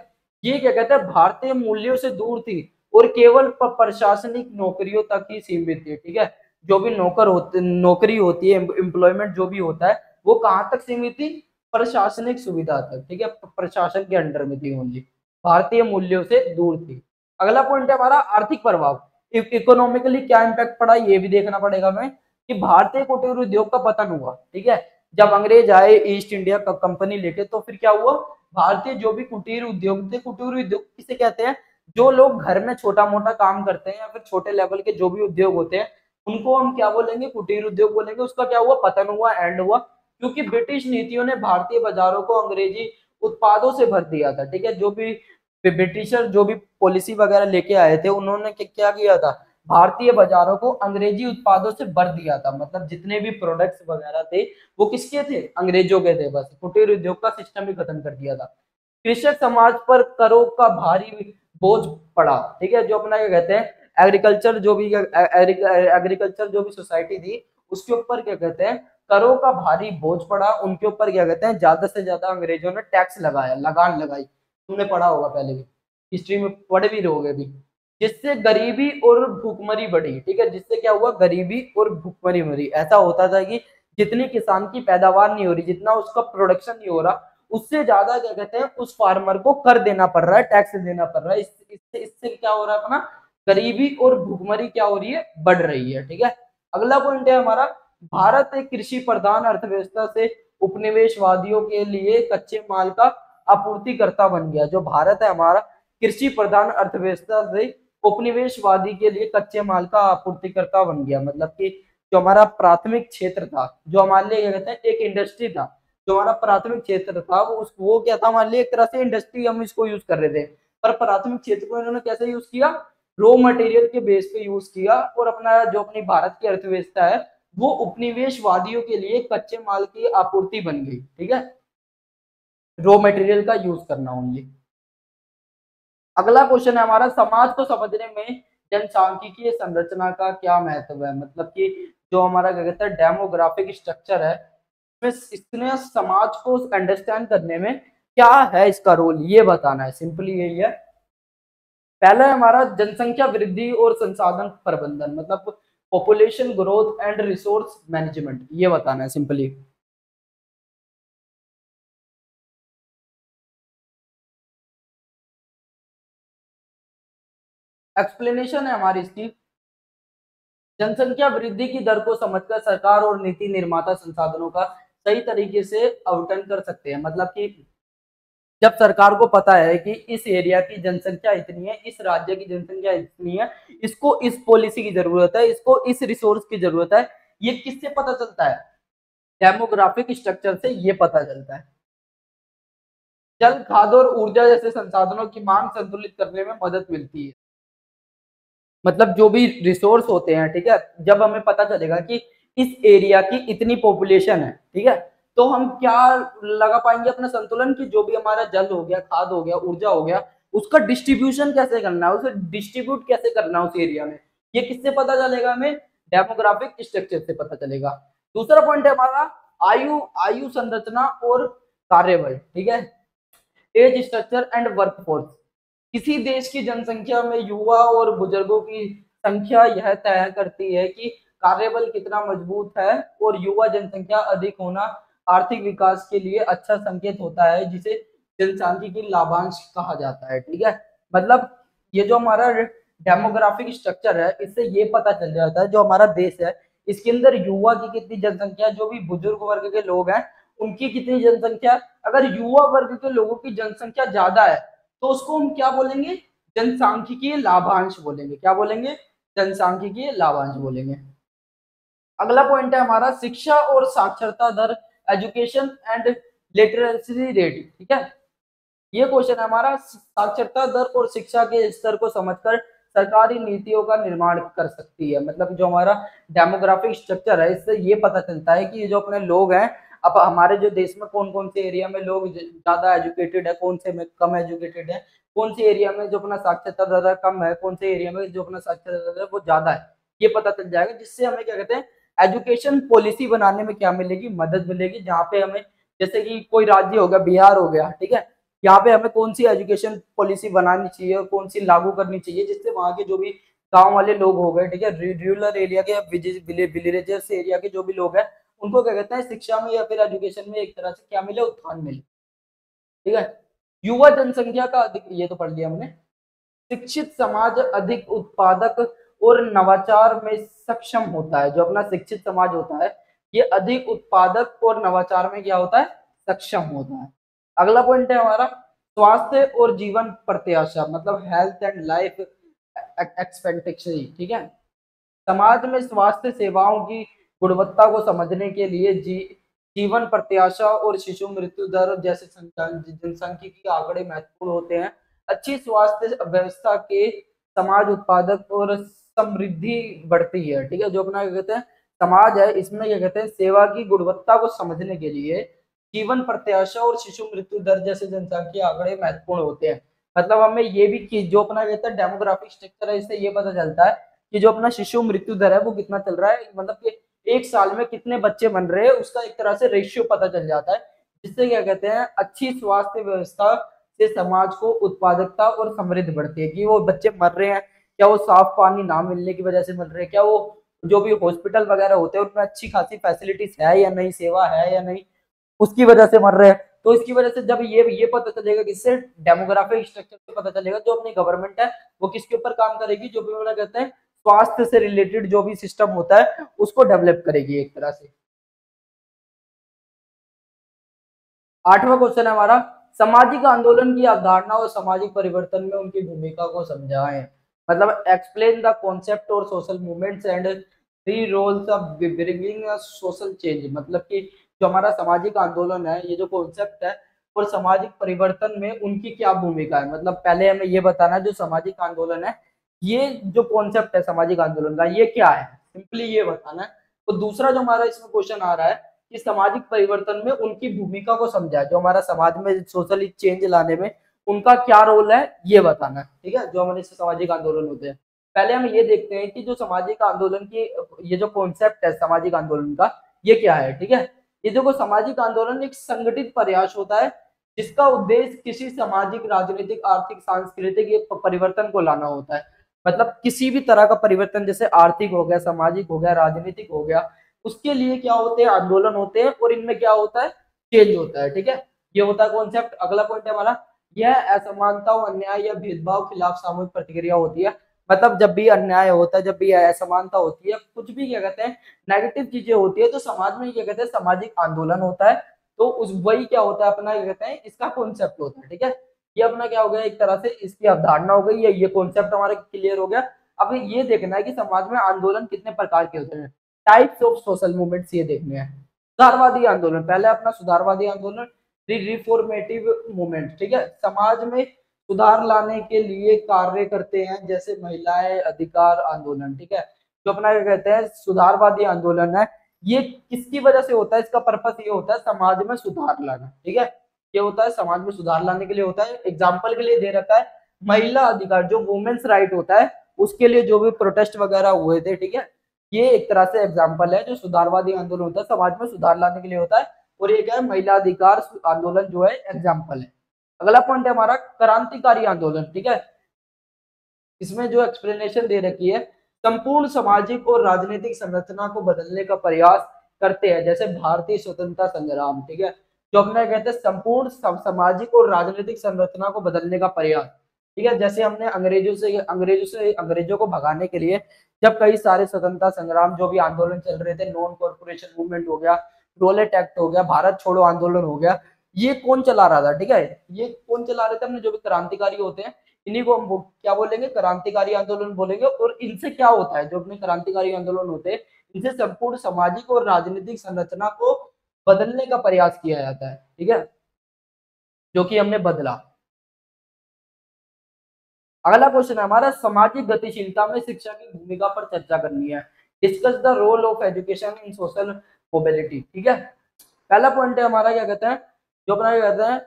ये क्या कहते हैं भारतीय मूल्यों से दूर थी और केवल प्रशासनिक नौकरियों तक ही सीमित थी, ठीक है। जो भी नौकरी होती है, एम्प्लॉयमेंट जो भी होता है वो कहाँ तक सीमित थी? प्रशासनिक सुविधा तक, ठीक है, प्रशासन के अंडर में थी ओनली, भारतीय मूल्यों से दूर थी। अगला पॉइंट है हमारा, आर्थिक प्रभाव, इकोनॉमिकली क्या इम्पैक्ट पड़ा ये भी देखना पड़ेगा हमें, कि भारतीय कुटीर उद्योग का पतन हुआ, ठीक है। जब अंग्रेज आए ईस्ट इंडिया कंपनी लेके, तो फिर क्या हुआ? भारतीय जो भी कुटीर उद्योग थे, कुटीर उद्योग किसे कहते हैं? जो लोग घर में छोटा मोटा काम करते हैं या फिर छोटे लेवल के जो भी उद्योग होते हैं उनको हम क्या बोलेंगे? कुटीर उद्योग बोलेंगे। उसका क्या हुआ? पतन हुआ, एंड हुआ, क्योंकि ब्रिटिश नीतियों ने भारतीय बाजारों को अंग्रेजी उत्पादों से भर दिया था, ठीक है। जो भी ब्रिटिशर जो भी पॉलिसी वगैरह लेके आए थे उन्होंने क्या किया था? भारतीय बाजारों को अंग्रेजी उत्पादों से भर दिया था। मतलब जितने भी प्रोडक्ट्स वगैरह थे वो किसके थे? अंग्रेजों के थे। बस कुटीर उद्योग का सिस्टम ही खत्म कर दिया था। कृषक समाज पर करों का भारी बोझ पड़ा, ठीक है। जो अपना क्या कहते हैं एग्रीकल्चर जो भी सोसाइटी थी उसके ऊपर क्या कहते हैं करों का भारी बोझ पड़ा, उनके ऊपर क्या कहते हैं ज्यादा से ज्यादा अंग्रेजों ने टैक्स लगाया, लगान लगाई। तुमने पढ़ा होगा पहले भी, हिस्ट्री में पढ़े भी रहोगे भी। जिससे गरीबी और भूखमरी बढ़ी, ठीक है। जिससे क्या हुआ? गरीबी और भूखमरी बढ़ी। ऐसा होता था कि जितनी किसान की पैदावार नहीं हो रही, जितना उसका प्रोडक्शन नहीं हो रहा, उससे ज्यादा क्या कहते हैं उस फार्मर को कर देना पड़ रहा है, टैक्स देना पड़ रहा है। इससे क्या हो रहा है? अपना गरीबी और भूखमरी क्या हो रही है? बढ़ रही है, ठीक है। अगला पॉइंट है हमारा, भारत एक कृषि प्रधान अर्थव्यवस्था से उपनिवेशवादियों के लिए कच्चे माल का आपूर्तिकर्ता बन गया। जो भारत है हमारा कृषि प्रधान अर्थव्यवस्था से उपनिवेशवादी के लिए कच्चे माल का आपूर्तिकर्ता बन गया। मतलब कि जो हमारा प्राथमिक क्षेत्र था, जो हमारे लिए क्या कहते हैं एक इंडस्ट्री था, जो हमारा प्राथमिक क्षेत्र था वो क्या था हमारे लिए एक तरह से इंडस्ट्री, हम इसको यूज कर रहे थे। पर प्राथमिक क्षेत्र को इन्होंने कैसे यूज किया, रॉ मटेरियल के बेस पे यूज किया, और अपना जो अपनी भारत की अर्थव्यवस्था है वो उपनिवेशवादियों के लिए कच्चे माल की आपूर्ति बन गई। ठीक है, रॉ मटेरियल का यूज करना ओनली। अगला क्वेश्चन है हमारा, समाज को समझने में जनसांख्यिकीय संरचना का क्या महत्व है। मतलब कि जो हमारा क्या कहते हैं डेमोग्राफिक स्ट्रक्चर है, इसने समाज को अंडरस्टैंड करने में क्या है इसका रोल, ये बताना है। सिंपली यही है। पहला है हमारा जनसंख्या वृद्धि और संसाधन प्रबंधन, मतलब population growth and resource management, ये बताना है सिंपली। एक्सप्लेनेशन है हमारी इसकी, जनसंख्या वृद्धि की दर को समझकर सरकार और नीति निर्माता संसाधनों का सही तरीके से आवंटन कर सकते हैं। मतलब कि जब सरकार को पता है कि इस एरिया की जनसंख्या इतनी है, इस राज्य की जनसंख्या इतनी है, इसको इस पॉलिसी की जरूरत है, इसको इस रिसोर्स की जरूरत है, ये किससे पता चलता है, डेमोग्राफिक स्ट्रक्चर से ये पता चलता है। जल, खाद्य और ऊर्जा जैसे संसाधनों की मांग संतुलित करने में मदद मिलती है। मतलब जो भी रिसोर्स होते हैं, ठीक है, जब हमें पता चलेगा कि इस एरिया की इतनी पॉपुलेशन है, ठीक है, तो हम क्या लगा पाएंगे अपना संतुलन, की जो भी हमारा जल हो गया, खाद हो गया, ऊर्जा हो गया, उसका डिस्ट्रीब्यूशन कैसे करना है, उसे डिस्ट्रीब्यूट कैसे करना है उस एरिया में, ये किससे पता चलेगा हमें, डेमोग्राफिक स्ट्रक्चर से पता चलेगा। दूसरा पॉइंट है हमारा आयु आयु संरचना और कार्यबल। ठीक है, एज स्ट्रक्चर एंड वर्कफोर्स, किसी देश की जनसंख्या में युवा और बुजुर्गों की संख्या यह तय करती है कि कार्यबल कितना मजबूत है, और युवा जनसंख्या अधिक होना आर्थिक विकास के लिए अच्छा संकेत होता है, जिसे जनसांख्यिकी लाभांश कहा जाता है। ठीक है, मतलब ये जो हमारा डेमोग्राफिक स्ट्रक्चर है, इससे ये पता चल जाता है जो हमारा देश है इसके अंदर युवा की कितनी जनसंख्या, जो भी बुजुर्ग वर्ग के लोग हैं उनकी कितनी जनसंख्या। अगर युवा वर्ग के लोगों की जनसंख्या ज्यादा है तो उसको हम क्या बोलेंगे, जनसांख्यिकीय लाभांश बोलेंगे। क्या बोलेंगे, जनसांख्यिकीय लाभांश बोलेंगे। अगला पॉइंट है हमारा शिक्षा और साक्षरता दर, एजुकेशन एंड लिटरेसी रेट। ठीक है, ये क्वेश्चन है हमारा, साक्षरता दर और शिक्षा के स्तर को समझकर सरकारी नीतियों का निर्माण कर सकती है। मतलब जो हमारा डेमोग्राफिक स्ट्रक्चर है, इससे ये पता चलता है कि ये जो अपने लोग हैं, अब हमारे जो देश में कौन कौन से एरिया में लोग ज्यादा एजुकेटेड है, कौन से में कम एजुकेटेड है, कौन से एरिया में जो अपना साक्षरता दर कम है, कौन से एरिया में जो अपना साक्षरता दर है वो ज्यादा है, ये पता चल जाएगा। जिससे हमें क्या कहते हैं एजुकेशन पॉलिसी बनाने में क्या मिलेगी, मदद मिलेगी। जहाँ पे हमें जैसे कि कोई राज्य हो गया, बिहार हो गया, ठीक है, यहाँ पे हमें कौन सी एजुकेशन पॉलिसी बनानी चाहिए और कौन सी लागू करनी चाहिए, जिससे वहाँ के जो भी गांव वाले लोग हो गए, ठीक है, रूरल एरिया के विलेजेस एरिया के जो भी लोग हैं, उनको क्या कहते हैं शिक्षा में या फिर एजुकेशन में एक तरह से क्या मिले, उत्थान मिले। ठीक है, युवा जनसंख्या का अधिक, ये तो पढ़ लिया हमने। शिक्षित समाज अधिक उत्पादक और नवाचार में सक्षम होता है। जो अपना शिक्षित समाज होता है ये अधिक उत्पादक और नवाचार में क्या होता है, सक्षम होता है। अगला पॉइंट है हमारा स्वास्थ्य और जीवन प्रत्याशा, मतलब हेल्थ एंड लाइफ एक्सपेक्टेंसी। ठीक है, समाज में स्वास्थ्य सेवाओं की गुणवत्ता को समझने के लिए जीवन प्रत्याशा और शिशु मृत्यु दर जैसे जनसांख्यिकी आंकड़े महत्वपूर्ण होते हैं। अच्छी स्वास्थ्य व्यवस्था के समाज उत्पादक और समृद्धि बढ़ती है। ठीक है, जो अपना क्या कहते हैं समाज है, इसमें क्या कहते हैं सेवा की गुणवत्ता को समझने के लिए जीवन प्रत्याशा और शिशु मृत्यु दर जैसे जनसांख्यिकी आंकड़े महत्वपूर्ण होते हैं। मतलब हमें ये भी कि जो अपना कहता है डेमोग्राफिक स्ट्रक्चर है, इससे ये पता चलता है कि जो अपना शिशु मृत्यु दर है वो कितना चल रहा है, मतलब कि एक साल में कितने बच्चे बन रहे हैं, उसका एक तरह से रेशियो पता चल जाता है। जिससे क्या कहते हैं अच्छी स्वास्थ्य व्यवस्था से समाज को उत्पादकता और समृद्धि बढ़ती है। कि वो बच्चे मर रहे हैं, क्या वो साफ पानी ना मिलने की वजह से मर रहे हैं, क्या वो जो भी हॉस्पिटल वगैरह होते हैं उनमें अच्छी खासी फैसिलिटीज है या नहीं, सेवा है या नहीं, उसकी वजह से मर रहे हैं। तो इसकी वजह से जब ये पता चलेगा, किससे, डेमोग्राफिक स्ट्रक्चर से पता चलेगा। जो अपनी गवर्नमेंट है वो किसके ऊपर काम करेगी, जो भी मतलब कहते हैं स्वास्थ्य से रिलेटेड जो भी सिस्टम होता है उसको डेवलप करेगी एक तरह से। 8वां क्वेश्चन है हमारा, सामाजिक आंदोलन की अवधारणा और सामाजिक परिवर्तन में उनकी भूमिका को समझाएं। मतलब एक्सप्लेन द कॉन्सेप्ट और social movements and three roles of bringing a social change. मतलब कि जो हमारा सामाजिक आंदोलन है, ये जो कॉन्सेप्ट है और सामाजिक परिवर्तन में उनकी क्या भूमिका है। मतलब पहले हमें ये बताना है जो सामाजिक आंदोलन है, ये जो कॉन्सेप्ट है सामाजिक आंदोलन का, ये क्या है, सिंपली ये बताना है। तो दूसरा जो हमारा इसमें क्वेश्चन आ रहा है कि सामाजिक परिवर्तन में उनकी भूमिका को समझा, जो हमारा समाज में सोशली चेंज लाने में उनका क्या रोल है ये बताना है। ठीक है, जो हमारे सामाजिक आंदोलन होते हैं। पहले हम ये देखते हैं कि जो सामाजिक आंदोलन की ये जो कॉन्सेप्ट है सामाजिक आंदोलन का, ये क्या है। ठीक है, ये देखो सामाजिक आंदोलन एक संगठित प्रयास होता है जिसका उद्देश्य किसी सामाजिक, राजनीतिक, आर्थिक, सांस्कृतिक परिवर्तन को लाना होता है। मतलब किसी भी तरह का परिवर्तन, जैसे आर्थिक हो गया, सामाजिक हो गया, राजनीतिक हो गया, उसके लिए क्या होते हैं, आंदोलन होते हैं और इनमें क्या होता है, चेंज होता है। ठीक है, ये होता है कॉन्सेप्ट। अगला पॉइंट है हमारा, यह असमानता, अन्याय या भेदभाव खिलाफ सामूहिक प्रतिक्रिया होती है। मतलब जब भी अन्याय होता है, जब भी असमानता होती है, कुछ भी क्या कहते हैं नेगेटिव चीजें होती है, तो समाज में क्या कहते हैं सामाजिक आंदोलन होता है। तो उस वही क्या होता है अपना, क्या कहते हैं इसका कॉन्सेप्ट होता है। ठीक है, ये अपना क्या हो गया, एक तरह से इसकी अवधारणा हो गई, ये कॉन्सेप्ट हमारा क्लियर हो गया। अब ये देखना है कि समाज में आंदोलन कितने प्रकार के होते हैं, टाइप्स ऑफ सोशल मूवमेंट्स ये देखने हैं। सुधारवादी आंदोलन, पहले अपना सुधारवादी आंदोलन, रिफॉर्मेटिव मूवमेंट। ठीक है, समाज में सुधार लाने के लिए कार्य करते हैं, जैसे महिलाएं अधिकार आंदोलन। ठीक है, जो अपना क्या कहते हैं सुधारवादी आंदोलन है, ये किसकी वजह से होता है, इसका पर्पस ये होता है समाज में सुधार लाना। ठीक है, ये होता है समाज में सुधार लाने के लिए होता है। एग्जाम्पल के लिए दे रखा है महिला अधिकार, जो वुमेन्स राइट होता है, उसके लिए जो भी प्रोटेस्ट वगैरह हुए थे। ठीक है, ये एक तरह से एग्जाम्पल है, जो सुधारवादी आंदोलन होता है समाज में सुधार लाने के लिए होता है। और ये क्या है, महिला अधिकार आंदोलन जो है एग्जाम्पल है। अगला पॉइंट है हमारा क्रांतिकारी आंदोलन। ठीक है, इसमें जो एक्सप्लेनेशन दे रखी है, संपूर्ण सामाजिक और राजनीतिक संरचना को बदलने का प्रयास करते हैं, जैसे भारतीय स्वतंत्रता संग्राम। ठीक है, जो अपने कहते हैं संपूर्ण सामाजिक और राजनीतिक संरचना को बदलने का प्रयास। ठीक है, जैसे हमने अंग्रेजों को भगाने के लिए जब कई सारे स्वतंत्रता संग्राम, जो भी आंदोलन चल रहे थे, नॉन कॉर्पोरेशन मूवमेंट हो गया, रोलेट एक्ट हो गया, भारत छोड़ो आंदोलन हो गया, ये कौन चला रहा था। ठीक है, ये कौन चला रहे थे, अपने जो भी क्रांतिकारी होते हैं, इन्हीं को हम क्या बोलेंगे, क्रांतिकारी आंदोलन बोलेंगे। और इनसे क्या होता है, जो अपने क्रांतिकारी आंदोलन होते हैं, इनसे संपूर्ण सामाजिक और राजनीतिक संरचना को बदलने का प्रयास किया जाता है। ठीक है, जो कि हमने बदला। अगला क्वेश्चन है हमारा, सामाजिक गतिशीलता में शिक्षा की भूमिका पर चर्चा करनी है। Discuss the role of education in social mobility. ठीक है, पहला पॉइंट है हमारा, क्या कहते हैं, जो अपना क्या कहते हैं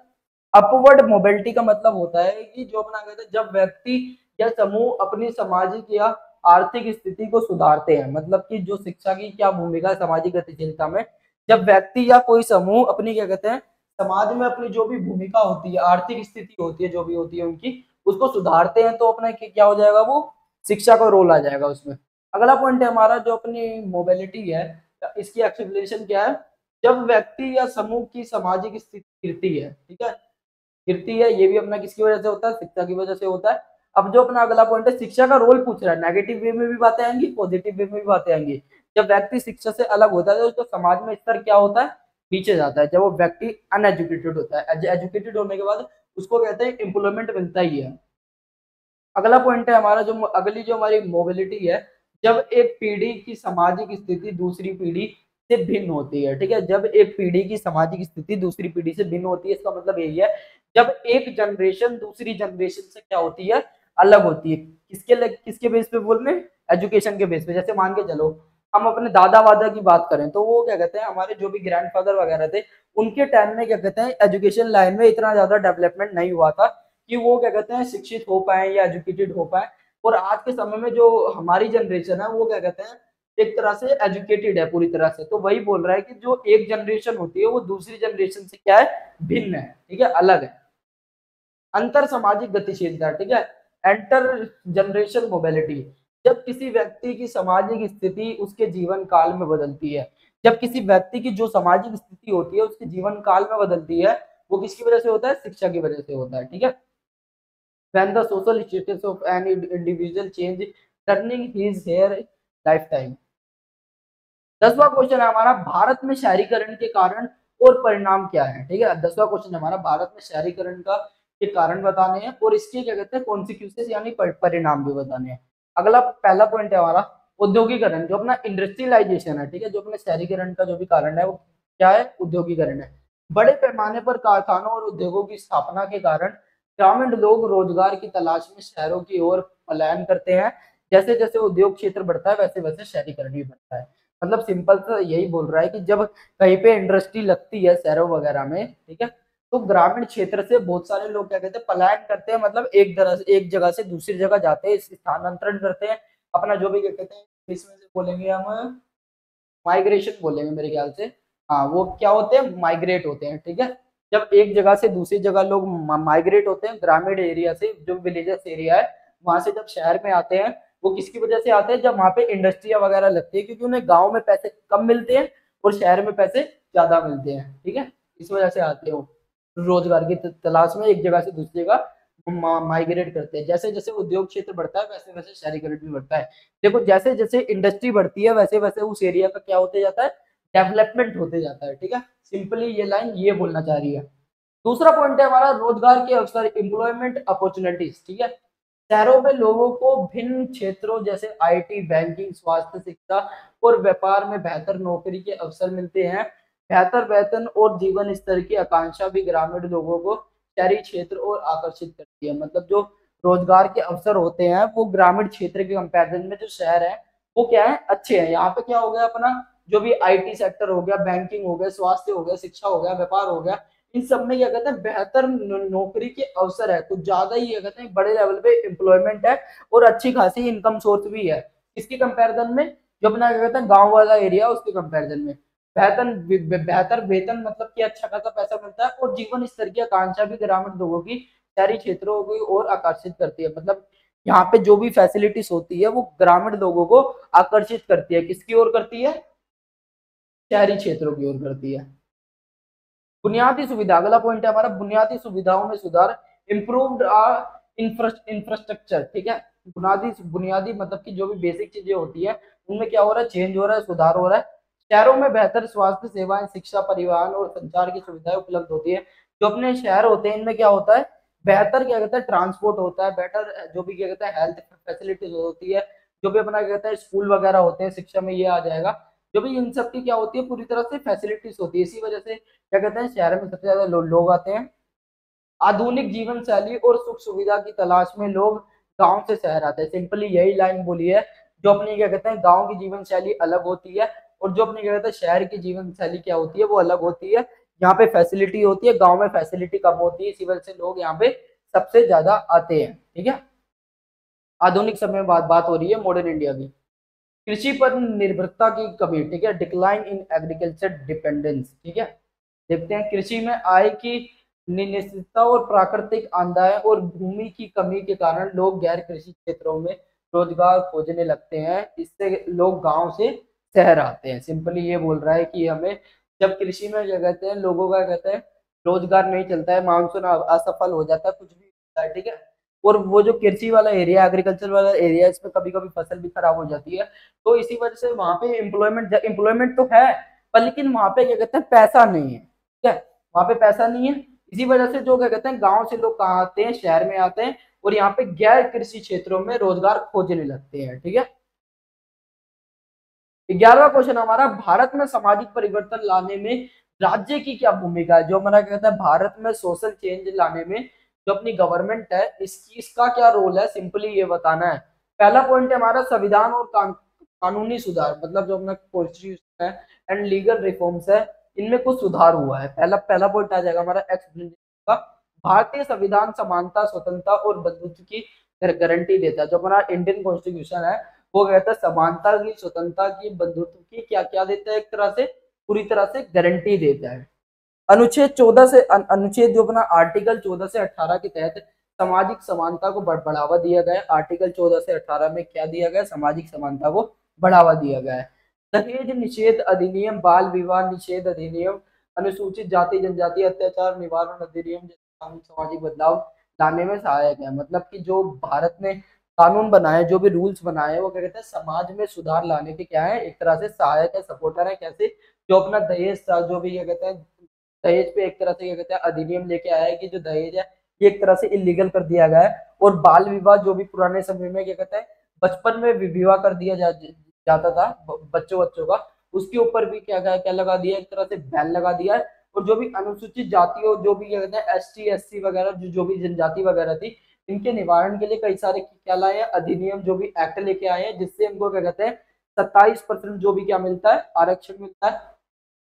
अपवर्ड मोबिलिटी का मतलब होता है कि जो अपना कहते हैं जब व्यक्ति या समूह अपनी सामाजिक या आर्थिक स्थिति को सुधारते हैं। मतलब कि जो शिक्षा की क्या भूमिका है सामाजिक गतिशीलता में, जब व्यक्ति या कोई समूह अपनी क्या कहते हैं समाज में अपनी जो भी भूमिका होती है, आर्थिक स्थिति होती है, जो भी होती है उनकी, उसको सुधारते हैं, तो अपना क्या हो जाएगा, वो शिक्षा का रोल आ जाएगा उसमें। अगला पॉइंट है हमारा, जो अपनी मोबिलिटी है, इसकी एक्सप्लेनेशन क्या है, जब व्यक्ति या समूह की सामाजिक स्थिति गिरती है। ठीक है, गिरती है, ये भी अपना किसकी वजह से होता है, शिक्षा की वजह से होता है। अब जो अपना अगला पॉइंट है, शिक्षा का रोल पूछ रहा है, नेगेटिव वे में भी बातें आएंगी, पॉजिटिव वे में भी बातें आएंगी। जब व्यक्ति शिक्षा से अलग होता है तो उसका समाज में स्तर क्या होता है, पीछे जाता है। जब वो व्यक्ति अनएजुकेटेड होता है, एजुकेटेड होने के बाद उसको कहते हैं एम्प्लॉयमेंट मिलता ही है। अगला पॉइंट है हमारा, जो अगली जो हमारी मोबिलिटी है, जब एक पीढ़ी की सामाजिक स्थिति दूसरी पीढ़ी से भिन्न होती है। ठीक है, जब एक पीढ़ी की सामाजिक स्थिति दूसरी पीढ़ी से भिन्न होती है, इसका मतलब यही है जब एक जनरेशन दूसरी जनरेशन से क्या होती है, अलग होती है। किसके बेस पे बोल रहे हैं, एजुकेशन के बेस पे। जैसे मान के चलो हम अपने दादा वादा की बात करें, तो वो क्या कहते हैं हमारे जो भी ग्रैंडफादर वगैरह थे, उनके टाइम में क्या कहते हैं एजुकेशन लाइन में इतना ज्यादा डेवलपमेंट नहीं हुआ था कि वो क्या कहते हैं शिक्षित हो पाए या एजुकेटेड हो पाए। और आज के समय में जो हमारी जनरेशन है, वो क्या कहते हैं एक तरह से एजुकेटेड है पूरी तरह से। तो वही बोल रहा है कि जो एक जनरेशन होती है वो दूसरी जनरेशन से क्या है, भिन्न है। ठीक है, अलग है। अंतर सामाजिक गतिशीलता। ठीक है, एंटर जनरेशन मोबिलिटी, जब किसी व्यक्ति की सामाजिक स्थिति उसके जीवन काल में बदलती है। जब किसी व्यक्ति की जो सामाजिक स्थिति होती है उसके जीवन काल में बदलती है, वो किसकी वजह से होता है, शिक्षा की वजह से होता है। ठीक है, when the social status of an individual change turning his hair lifetime। 10वां क्वेश्चन है हमारा, भारत में शहरीकरण के कारण और परिणाम क्या है। ठीक है, 10वां क्वेश्चन हमारा भारत में शहरीकरण का के कारण बताने हैं और इसके क्या कहते हैं कॉन्सिक्वेंसेस यानी परिणाम भी बताने हैं। अगला पहला पॉइंट है हमारा उद्योगीकरण, जो अपना इंडस्ट्रियलाइजेशन है। ठीक है, जो अपने शहरीकरण का जो भी कारण है वो क्या है, उद्योगीकरण है। बड़े पैमाने पर कारखानों और उद्योगों की स्थापना के कारण ग्रामीण लोग रोजगार की तलाश में शहरों की ओर पलायन करते हैं। जैसे जैसे उद्योग क्षेत्र बढ़ता है वैसे वैसे शहरीकरण भी बढ़ता है। मतलब सिंपल सा यही बोल रहा है कि जब कहीं पे इंडस्ट्री लगती है शहरों वगैरह में, ठीक है, तो ग्रामीण क्षेत्र से बहुत सारे लोग क्या कहते हैं पलायन करते हैं, मतलब एक जगह से दूसरी जगह जाते हैं, स्थानांतरण करते हैं अपना, जो भी क्या कहते हैं इसमें से बोलेंगे हम माइग्रेशन बोलेंगे मेरे ख्याल से। हाँ, वो क्या होते हैं, माइग्रेट होते हैं। ठीक है, जब एक जगह से दूसरी जगह लोग माइग्रेट होते हैं ग्रामीण एरिया से, जो विलेजेस एरिया है वहां से जब शहर में आते हैं, वो किसकी वजह से आते हैं, जब वहां पे इंडस्ट्रिया वगैरह लगती है, क्योंकि उन्हें गाँव में पैसे कम मिलते हैं और शहर में पैसे ज्यादा मिलते हैं। ठीक है, इस वजह से आते हो रोजगार की तलाश में एक जगह से दूसरी जगह माइग्रेट करते हैं। जैसे जैसे उद्योग क्षेत्र बढ़ता है वैसे वैसे शहरीकरण भी बढ़ता है। देखो जैसे जैसे इंडस्ट्री बढ़ती है वैसे वैसे उस एरिया का क्या होते जाता है, डेवलपमेंट होते जाता है। ठीक है, सिंपली ये लाइन ये बोलना चाह रही है। दूसरा पॉइंट है हमारा रोजगार के अवसर, एम्प्लॉयमेंट अपॉर्चुनिटीज। ठीक है, शहरों में लोगों को भिन्न क्षेत्रों जैसे आईटी, बैंकिंग, स्वास्थ्य, शिक्षा और व्यापार में बेहतर नौकरी के अवसर मिलते हैं। बेहतर वेतन और जीवन स्तर की आकांक्षा भी ग्रामीण लोगों को शहरी क्षेत्र और आकर्षित करती है। मतलब जो रोजगार के अवसर होते हैं वो ग्रामीण क्षेत्र के कंपैरिजन में जो शहर है वो क्या है, अच्छे हैं। यहाँ पे क्या हो गया अपना, जो भी आईटी सेक्टर हो गया, बैंकिंग हो गया, स्वास्थ्य हो गया, शिक्षा हो गया, व्यापार हो गया, इन सब में क्या कहते हैं बेहतर नौकरी के अवसर है, कुछ ज्यादा ही क्या कहते हैं बड़े लेवल पे एम्प्लॉयमेंट है और अच्छी खासी इनकम सोर्स भी है। इसके कंपैरिजन में जो अपना क्या कहते हैं गांव वाला एरिया उसके कंपैरिजन में बेहतर वेतन, मतलब कि अच्छा खासा पैसा मिलता है और जीवन स्तर की आकांक्षा भी ग्रामीण लोगों की शहरी क्षेत्रों की ओर आकर्षित करती है। मतलब यहाँ पे जो भी फैसिलिटीज होती है वो ग्रामीण लोगों को आकर्षित करती है, किसकी ओर करती है, शहरी क्षेत्रों की ओर करती है। बुनियादी सुविधा, अगला पॉइंट है हमारा बुनियादी सुविधाओं में सुधार, इम्प्रूव्ड इंफ्रास्ट्रक्चर। ठीक है, बुनियादी बुनियादी मतलब कि जो भी बेसिक चीजें होती है उनमें क्या हो रहा है, चेंज हो रहा है, सुधार हो रहा है। शहरों में बेहतर स्वास्थ्य सेवाएं, शिक्षा, परिवहन और संचार की सुविधाएं उपलब्ध होती है। जो अपने शहर होते हैं इनमें क्या होता है, बेहतर क्या कहते हैं ट्रांसपोर्ट होता है, बेटर जो भी क्या कहते हैं हेल्थ फैसिलिटीज होती है, जो भी अपना क्या कहता है स्कूल वगैरह होते हैं, शिक्षा में ये आ जाएगा, जो भी इन सब की क्या होती है पूरी तरह से फैसिलिटीज होती है। इसी वजह से क्या कहते हैं शहर में सबसे ज्यादा लोग आते हैं। आधुनिक जीवन शैली और सुख सुविधा की तलाश में लोग गांव से शहर आते हैं। सिंपली यही लाइन बोली है, जो अपनी क्या कहते हैं गांव की जीवन शैली अलग होती है और जो अपनी क्या कहते हैं शहर की जीवन शैली क्या होती है वो अलग होती है। यहाँ पे फैसिलिटी होती है, गाँव में फैसिलिटी कम होती है, इसी वजह से लोग यहाँ पे सबसे ज्यादा आते हैं। ठीक है, आधुनिक समय में बात हो रही है मॉडर्न इंडिया की। कृषि पर निर्भरता की कमी, ठीक है, डिक्लाइन इन एग्रीकल्चर डिपेंडेंस। ठीक है, देखते हैं कृषि में आय की निश्चितता और प्राकृतिक आपदाएं और भूमि की कमी के कारण लोग गैर कृषि क्षेत्रों में रोजगार खोजने लगते हैं। इससे लोग गांव से शहर आते हैं। सिंपली ये बोल रहा है कि हमें जब कृषि में क्या कहते हैं लोगों का कहते हैं रोजगार नहीं चलता है, मानसून असफल हो जाता है, कुछ भी होता है। ठीक है, और वो जो कृषि वाला एरिया, एग्रीकल्चर वाला एरिया, इसमें कभी कभी फसल भी खराब हो जाती है, तो इसी वजह से वहां पे एम्प्लॉयमेंट तो है पर लेकिन वहां पे क्या कहते हैं पैसा नहीं है। ठीक है, वहां पे पैसा नहीं है, इसी वजह से जो क्या कहते हैं गांव से लोग कहाँ आते हैं, शहर में आते हैं और यहाँ पे गैर कृषि क्षेत्रों में रोजगार खोजने लगते हैं। ठीक है, 11वां क्वेश्चन हमारा भारत में सामाजिक परिवर्तन लाने में राज्य की क्या भूमिका है। जो हमारा कहता है भारत में सोशल चेंज लाने में जो अपनी गवर्नमेंट है इसका क्या रोल है, सिंपली ये बताना है। पहला पॉइंट है हमारा संविधान और कानूनी सुधार, मतलब जो अपना कॉन्स्टिट्यूशन है एंड लीगल रिफॉर्म्स है इनमें कुछ सुधार हुआ है। पहला पहला पॉइंट आ जाएगा हमारा एक्सप्लेनेशन का। भारतीय संविधान समानता, स्वतंत्रता और बंधुत्व की गारंटी देता है। जो हमारा इंडियन कॉन्स्टिट्यूशन है वो कहता है समानता की, स्वतंत्रता की, बंधुत्व की क्या क्या देता है, एक तरह से पूरी तरह से गारंटी देता है। अनुच्छेद 14 से अनुच्छेद जो अपना आर्टिकल 14 से 18 के तहत सामाजिक समानता को बढ़ावा दिया गया है। आर्टिकल 14 से 18 में क्या दिया गया, सामाजिक समानता को बढ़ावा दिया गया है। दहेज निषेध अधिनियम, बाल विवाह निषेध अधिनियम, अनुसूचित जाति जनजाति अत्याचार निवारण अधिनियम जैसे कानून सामाजिक बदलाव लाने में सहायक है। मतलब कि जो भारत ने कानून बनाए, जो भी रूल्स बनाए वो क्या कहते हैं समाज में सुधार लाने के क्या है, एक तरह से सहायक है, सपोर्टर है। कैसे, जो अपना दहेज जो भी क्या कहते हैं दहेज पे एक तरह से क्या कहते हैं अधिनियम लेके आया है कि जो दहेज है ये एक तरह से इलीगल कर दिया गया है। और बाल विवाह जो भी पुराने समय में क्या कहते हैं बचपन में विवाह कर दिया जाता था बच्चों बच्चों का, उसके ऊपर भी क्या लगा दिया, एक तरह से बैन लगा दिया है। और जो भी अनुसूचित जाति और जो भी क्या कहते हैं ST SC वगैरह जो भी जनजाति वगैरह थी, इनके निवारण के लिए कई सारे क्या लाए हैं अधिनियम, जो भी एक्ट लेके आए हैं, जिससे इनको क्या कहते हैं 27% जो भी क्या मिलता है आरक्षण मिलता है।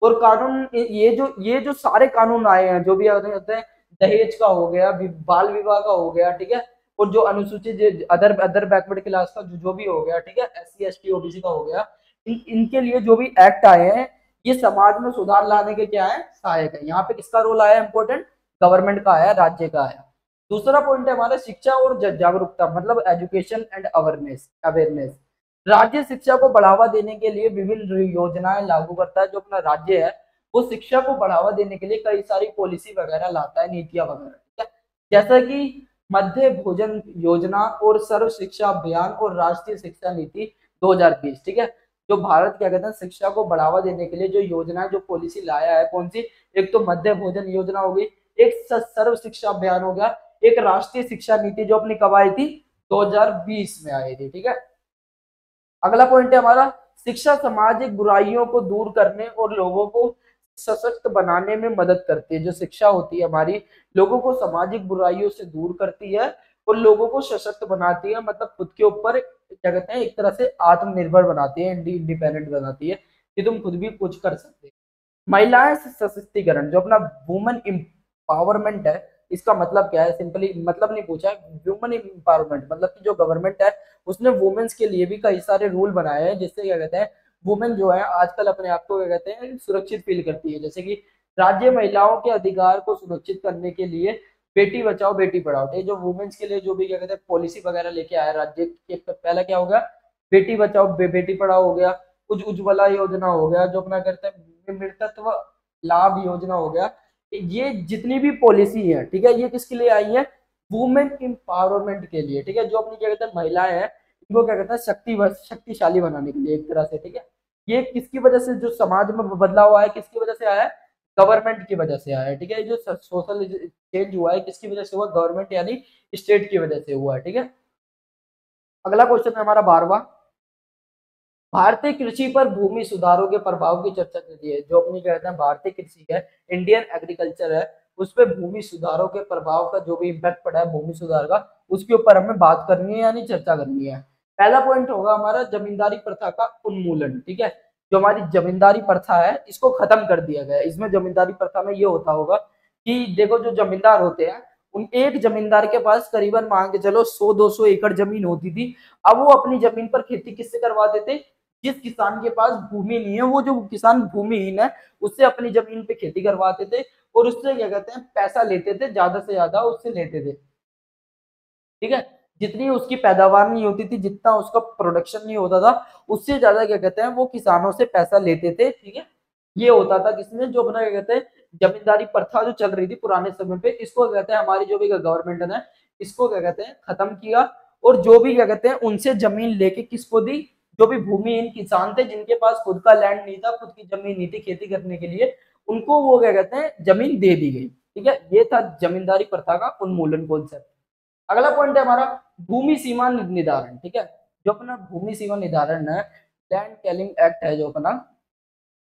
और कानून ये जो सारे कानून आए हैं जो भी होते हैं, दहेज का हो गया, बाल विवाह का हो गया, ठीक है, और जो अनुसूचित अदर बैकवर्ड क्लास का जो भी हो गया, ठीक है, SC ST OBC का हो गया, इनके लिए जो भी एक्ट आए हैं ये समाज में सुधार लाने के क्या है सहायक है। यहाँ पे किसका रोल आया इंपॉर्टेंट, गवर्नमेंट का आया, राज्य का आया। दूसरा पॉइंट है हमारा शिक्षा और जागरूकता, मतलब एजुकेशन एंड अवेयरनेस अवेयरनेस। राज्य शिक्षा को बढ़ावा देने के लिए विभिन्न योजनाएं लागू करता है। जो अपना राज्य है वो शिक्षा को बढ़ावा देने के लिए कई सारी पॉलिसी वगैरह लाता है, नीतियां वगैरह, ठीक है, जैसा कि मध्य भोजन योजना और सर्व शिक्षा अभियान और राष्ट्रीय शिक्षा नीति 2020, ठीक है। जो भारत क्या कहते हैं शिक्षा को बढ़ावा देने के लिए जो योजना जो पॉलिसी लाया है, कौन सी, एक तो मध्य भोजन योजना होगी, एक सर्व शिक्षा अभियान हो गया, एक राष्ट्रीय शिक्षा नीति जो अपनी कब आई थी 2020 में आई थी, ठीक है। अगला पॉइंट है हमारा शिक्षा सामाजिक बुराइयों को दूर करने और लोगों को सशक्त बनाने में मदद करती है। जो शिक्षा होती है हमारी लोगों को सामाजिक बुराइयों से दूर करती है और लोगों को सशक्त बनाती है, मतलब खुद के ऊपर क्या कहते हैं एक तरह से आत्मनिर्भर बनाती है, इंडिपेंडेंट बनाती है कि तुम खुद भी कुछ कर सकते हो। महिलाएं सशक्तिकरण, जो अपना वुमेन एम्पावरमेंट है, इसका मतलब क्या है, सिंपली मतलब नहीं पूछा है, वुमेन एम्पावरमेंट मतलब कि जो गवर्नमेंट है उसने वुमेन्स के लिए भी कई सारे रूल बनाए हैं, जिससे क्या कहते हैं वुमेन जो है आजकल अपने आप को क्या कहते हैं सुरक्षित फील करती है। जैसे कि राज्य महिलाओं के अधिकार को सुरक्षित करने के लिए बेटी बचाओ बेटी पढ़ाओ, ये जो वुमेन्स के लिए जो भी क्या कहते हैं पॉलिसी वगैरह लेके आया राज्य के, पहला क्या होगा बेटी बचाओ बेटी पढ़ाओ हो गया, उज्ज्वला योजना हो गया, जो अपना करते हैं मृतत्व लाभ योजना हो गया। ये जितनी भी पॉलिसी है, ठीक है, ये किसके लिए आई है, वुमेन एम्पावरमेंट के लिए, ठीक है, जो अपनी क्या कहते हैं महिलाएं हैं इनको क्या कहते हैं शक्तिशाली बनाने के लिए एक तरह से, ठीक है। ये किसकी वजह से जो समाज में बदलाव आया है किसकी वजह से आया है, गवर्नमेंट की वजह से आया है, ठीक है। जो सोशल चेंज हुआ है किसकी वजह से हुआ, गवर्नमेंट यानी स्टेट की वजह से हुआ है, ठीक है। अगला क्वेश्चन है हमारा 12वां, भारतीय कृषि पर भूमि सुधारों के प्रभाव की चर्चा कीजिए। जो अपनी कहते हैं भारतीय कृषि है, इंडियन एग्रीकल्चर है, उस पर भूमि सुधारों के प्रभाव का जो भी इम्पैक्ट पड़ा है भूमि सुधार का, उसके ऊपर हमें बात करनी है यानी चर्चा करनी है। पहला पॉइंट होगा हमारा जमींदारी प्रथा का उन्मूलन, ठीक है। जो हमारी जमींदारी प्रथा है इसको खत्म कर दिया गया है। इसमें जमींदारी प्रथा में ये होता होगा कि देखो जो जमींदार होते हैं उन एक जमींदार के पास करीबन मान के चलो 100-200 एकड़ जमीन होती थी। अब वो अपनी जमीन पर खेती किससे करवाते थे, जिस किसान के पास भूमि नहीं है, वो जो किसान भूमिहीन है उससे अपनी जमीन पे खेती करवाते थे और उससे क्या कहते हैं पैसा लेते थे, ज्यादा से ज्यादा उससे लेते थे, ठीक है। जितनी उसकी पैदावार नहीं होती थी, जितना उसका प्रोडक्शन नहीं होता था, उससे ज्यादा क्या कहते हैं वो किसानों से पैसा लेते थे, ठीक है। ये होता था किसमें, जो अपना क्या कहते हैं जमींदारी प्रथा जो चल रही थी पुराने समय पे, इसको कहते हैं हमारी जो भी गवर्नमेंट ने इसको क्या कहते हैं खत्म किया। और जो भी क्या कहते हैं उनसे जमीन लेके किसको दी, जो भी भूमिहीन किसान थे जिनके पास खुद का लैंड नहीं था, खुद की जमीन नहीं थी खेती करने के लिए, उनको वो क्या कहते हैं जमीन दे दी गई, ठीक है। ये था जमींदारी प्रथा का उन्मूलन कॉन्सेप्ट। अगला पॉइंट है हमारा भूमि सीमा निर्धारण, ठीक है। जो अपना भूमि सीमा निर्धारण है, लैंड टेलिंग एक्ट है जो अपना,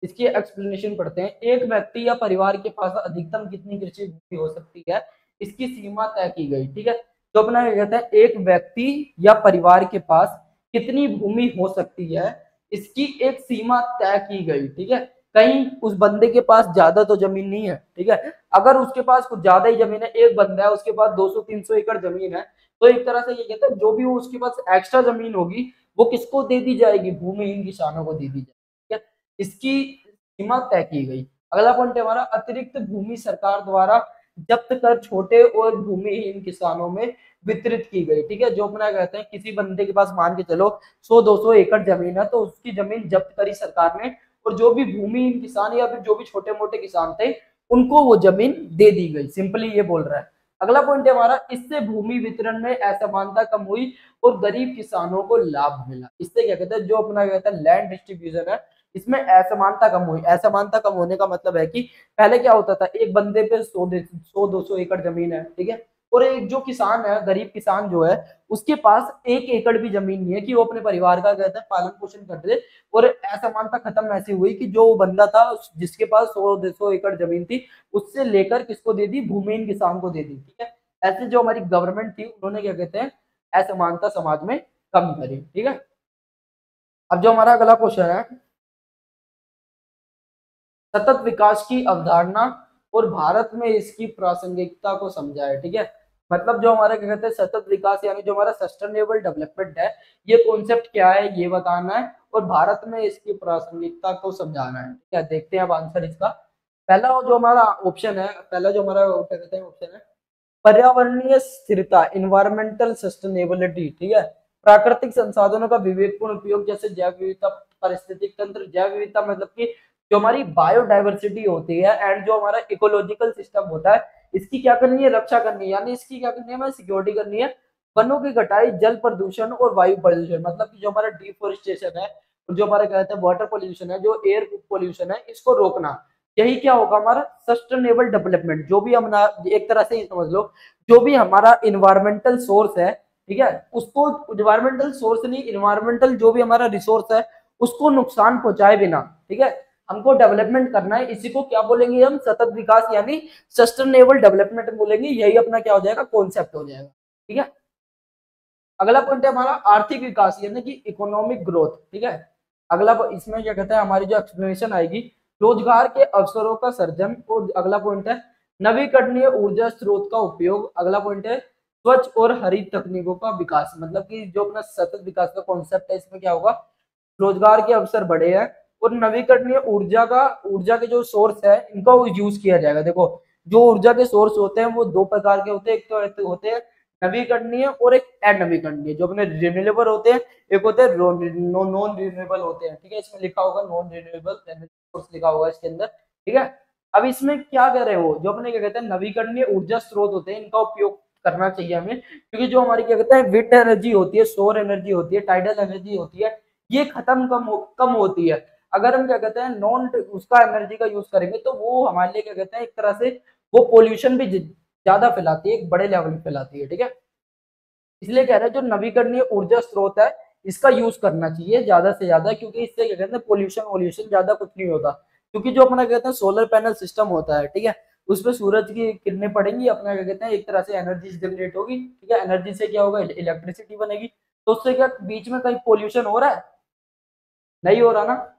इसकी एक्सप्लेनेशन पढ़ते हैं। एक व्यक्ति या परिवार के पास अधिकतम कितनी कृषि भूमि हो सकती है, इसकी सीमा तय की गई, ठीक है। तो अपना क्या कहते हैं एक व्यक्ति या परिवार के पास कितनी भूमि हो सकती है, इसकी एक सीमा तय की गई, ठीक है। कहीं उस बंदे के पास ज्यादा तो जमीन नहीं है, ठीक है। अगर उसके पास कुछ ज्यादा ही जमीन है, एक बंदा है उसके पास 200-300 एकड़ जमीन है, तो एक तरह से ये कहते हैं जो भी उसके पास एक्स्ट्रा जमीन होगी वो किसको दे दी जाएगी, भूमिहीन किसानों को दे दी जाएगी, ठीक है। इसकी सीमा तय की गई। अगला पॉइंट है हमारा अतिरिक्त भूमि सरकार द्वारा जब्त कर छोटे और भूमिहीन किसानों में वितरित की गई, ठीक है। जो अपना कहते हैं किसी बंदे के पास मान के चलो 100-200 एकड़ जमीन है, तो उसकी जमीन जब्त करी सरकार ने और जो भी भूमिहीन किसान या फिर जो भी छोटे मोटे किसान थे उनको वो जमीन दे दी गई, सिंपली ये बोल रहा है। अगला पॉइंट है हमारा इससे भूमि वितरण में असमानता कम हुई और गरीब किसानों को लाभ मिला। इससे क्या कहते हैं जो अपना कहता है लैंड डिस्ट्रीब्यूशन है इसमें असमानता कम हुई। असमानता कम होने का मतलब है कि पहले क्या होता था, एक बंदे पे 100-200 एकड़ जमीन है, ठीक है, और एक जो किसान है, गरीब किसान जो है, उसके पास 1 एकड़ भी जमीन नहीं है कि वो अपने परिवार का कहते हैं पालन पोषण कर दे। और असमानता खत्म ऐसी हुई कि जो बंदा था जिसके पास 100-200 एकड़ जमीन थी, उससे लेकर किसको दे दी, भूमिहीन किसान को दे दी, ठीक है। ऐसे जो हमारी गवर्नमेंट थी उन्होंने क्या कहते हैं असमानता समाज में कम करी, ठीक है। अब जो हमारा अगला क्वेश्चन है, सतत विकास की अवधारणा और भारत में इसकी प्रासंगिकता को समझाए, ठीक है। मतलब जो हमारा क्या कहते हैं सतत विकास यानी जो हमारा सस्टेनेबल डेवलपमेंट है, ये कॉन्सेप्ट क्या है ये बताना है और भारत में इसकी प्रासंगिकता को समझाना है, ठीक है। देखते हैं अब आंसर इसका। पहला जो हमारा ऑप्शन है, पहला जो हमारा क्या कहते हैं ऑप्शन है, पर्यावरणीय स्थिरता, इन्वायरमेंटल सस्टेनेबिलिटी, ठीक है। प्राकृतिक संसाधनों का विवेकपूर्ण उपयोग जैसे जैव विविधता, पारिस्थितिक तंत्र, जैव विविधता मतलब कि जो हमारी बायोडाइवर्सिटी होती है एंड जो हमारा इकोलॉजिकल सिस्टम होता है, इसकी क्या करनी है, रक्षा करनी है, यानी इसकी क्या करनी है, हमें सिक्योरिटी करनी है। वनों की कटाई, जल प्रदूषण और वायु प्रदूषण मतलब कि जो हमारा डिफोरेस्टेशन है और जो हमारा क्या कहते हैं वाटर पोल्यूशन है, जो एयर पोल्यूशन है, इसको रोकना, यही क्या होगा हमारा सस्टेनेबल डेवलपमेंट। जो भी हम एक तरह से ही समझ लो, जो भी हमारा इन्वायरमेंटल सोर्स है, ठीक है, उसको इन्वायरमेंटल सोर्स नहीं, इन्वायरमेंटल जो भी हमारा रिसोर्स है उसको नुकसान पहुंचाए बिना, ठीक है, हमको डेवलपमेंट करना है। इसी को क्या बोलेंगे हम, सतत विकास यानी सस्टेनेबल डेवलपमेंट बोलेंगे। यही अपना क्या हो जाएगा, कॉन्सेप्ट हो जाएगा, ठीक है। अगला पॉइंट है हमारा आर्थिक विकास यानी कि इकोनॉमिक ग्रोथ, ठीक है। अगला इसमें क्या कहते हैं हमारी जो एक्सप्लेनेशन आएगी, रोजगार के अवसरों का सर्जन। और अगला पॉइंट है नवीकरणीय ऊर्जा स्रोत का उपयोग। अगला पॉइंट है स्वच्छ और हरित तकनीकों का विकास। मतलब कि जो अपना सतत विकास का कॉन्सेप्ट है, इसमें क्या होगा, रोजगार के अवसर बढ़े हैं और नवीकरणीय ऊर्जा के जो सोर्स है इनका यूज किया जाएगा। देखो जो ऊर्जा के सोर्स होते हैं वो दो प्रकार के होते हैं, एक तो होते हैं नवीकरणीय और एक अनवीकरणीय। जो अपने रिन्यूएबल होते हैं, एक होते हैं नॉन रिन्यूएबल होते हैं, ठीक है। इसमें लिखा होगा नॉन रिन्यूएबल एनर्जी सोर्स लिखा होगा इसके अंदर, ठीक है। अब इसमें क्या कर रहे हो, जो अपने क्या कहते हैं नवीकरणीय ऊर्जा स्रोत होते हैं, इनका उपयोग करना चाहिए हमें, क्योंकि जो हमारी क्या कहते हैं विंड एनर्जी होती है, सौर एनर्जी होती है, टाइडल एनर्जी होती है, ये खत्म कम होती है। अगर हम क्या कहते हैं नॉन उसका एनर्जी का यूज करेंगे तो वो हमारे लिए क्या कहते हैं एक तरह से वो पोल्यूशन भी ज्यादा फैलाती है, एक बड़े लेवल पे फैलाती है, ठीक है। इसलिए कह रहे हैं जो नवीकरणीय ऊर्जा स्रोत है इसका यूज करना चाहिए ज्यादा से ज्यादा, क्योंकि इससे क्या कहते हैं पोल्यूशन वोल्यूशन ज्यादा कुछ नहीं होता। क्योंकि जो अपना कहते हैं सोलर पैनल सिस्टम होता है, ठीक है, उसमें सूरज की किरणें पड़ेंगी, अपना क्या कहते हैं एक तरह से एनर्जी जनरेट होगी, ठीक है। एनर्जी से क्या होगा, इलेक्ट्रिसिटी बनेगी। तो उससे क्या बीच में कहीं पोल्यूशन हो रहा है, नहीं हो रहा ना।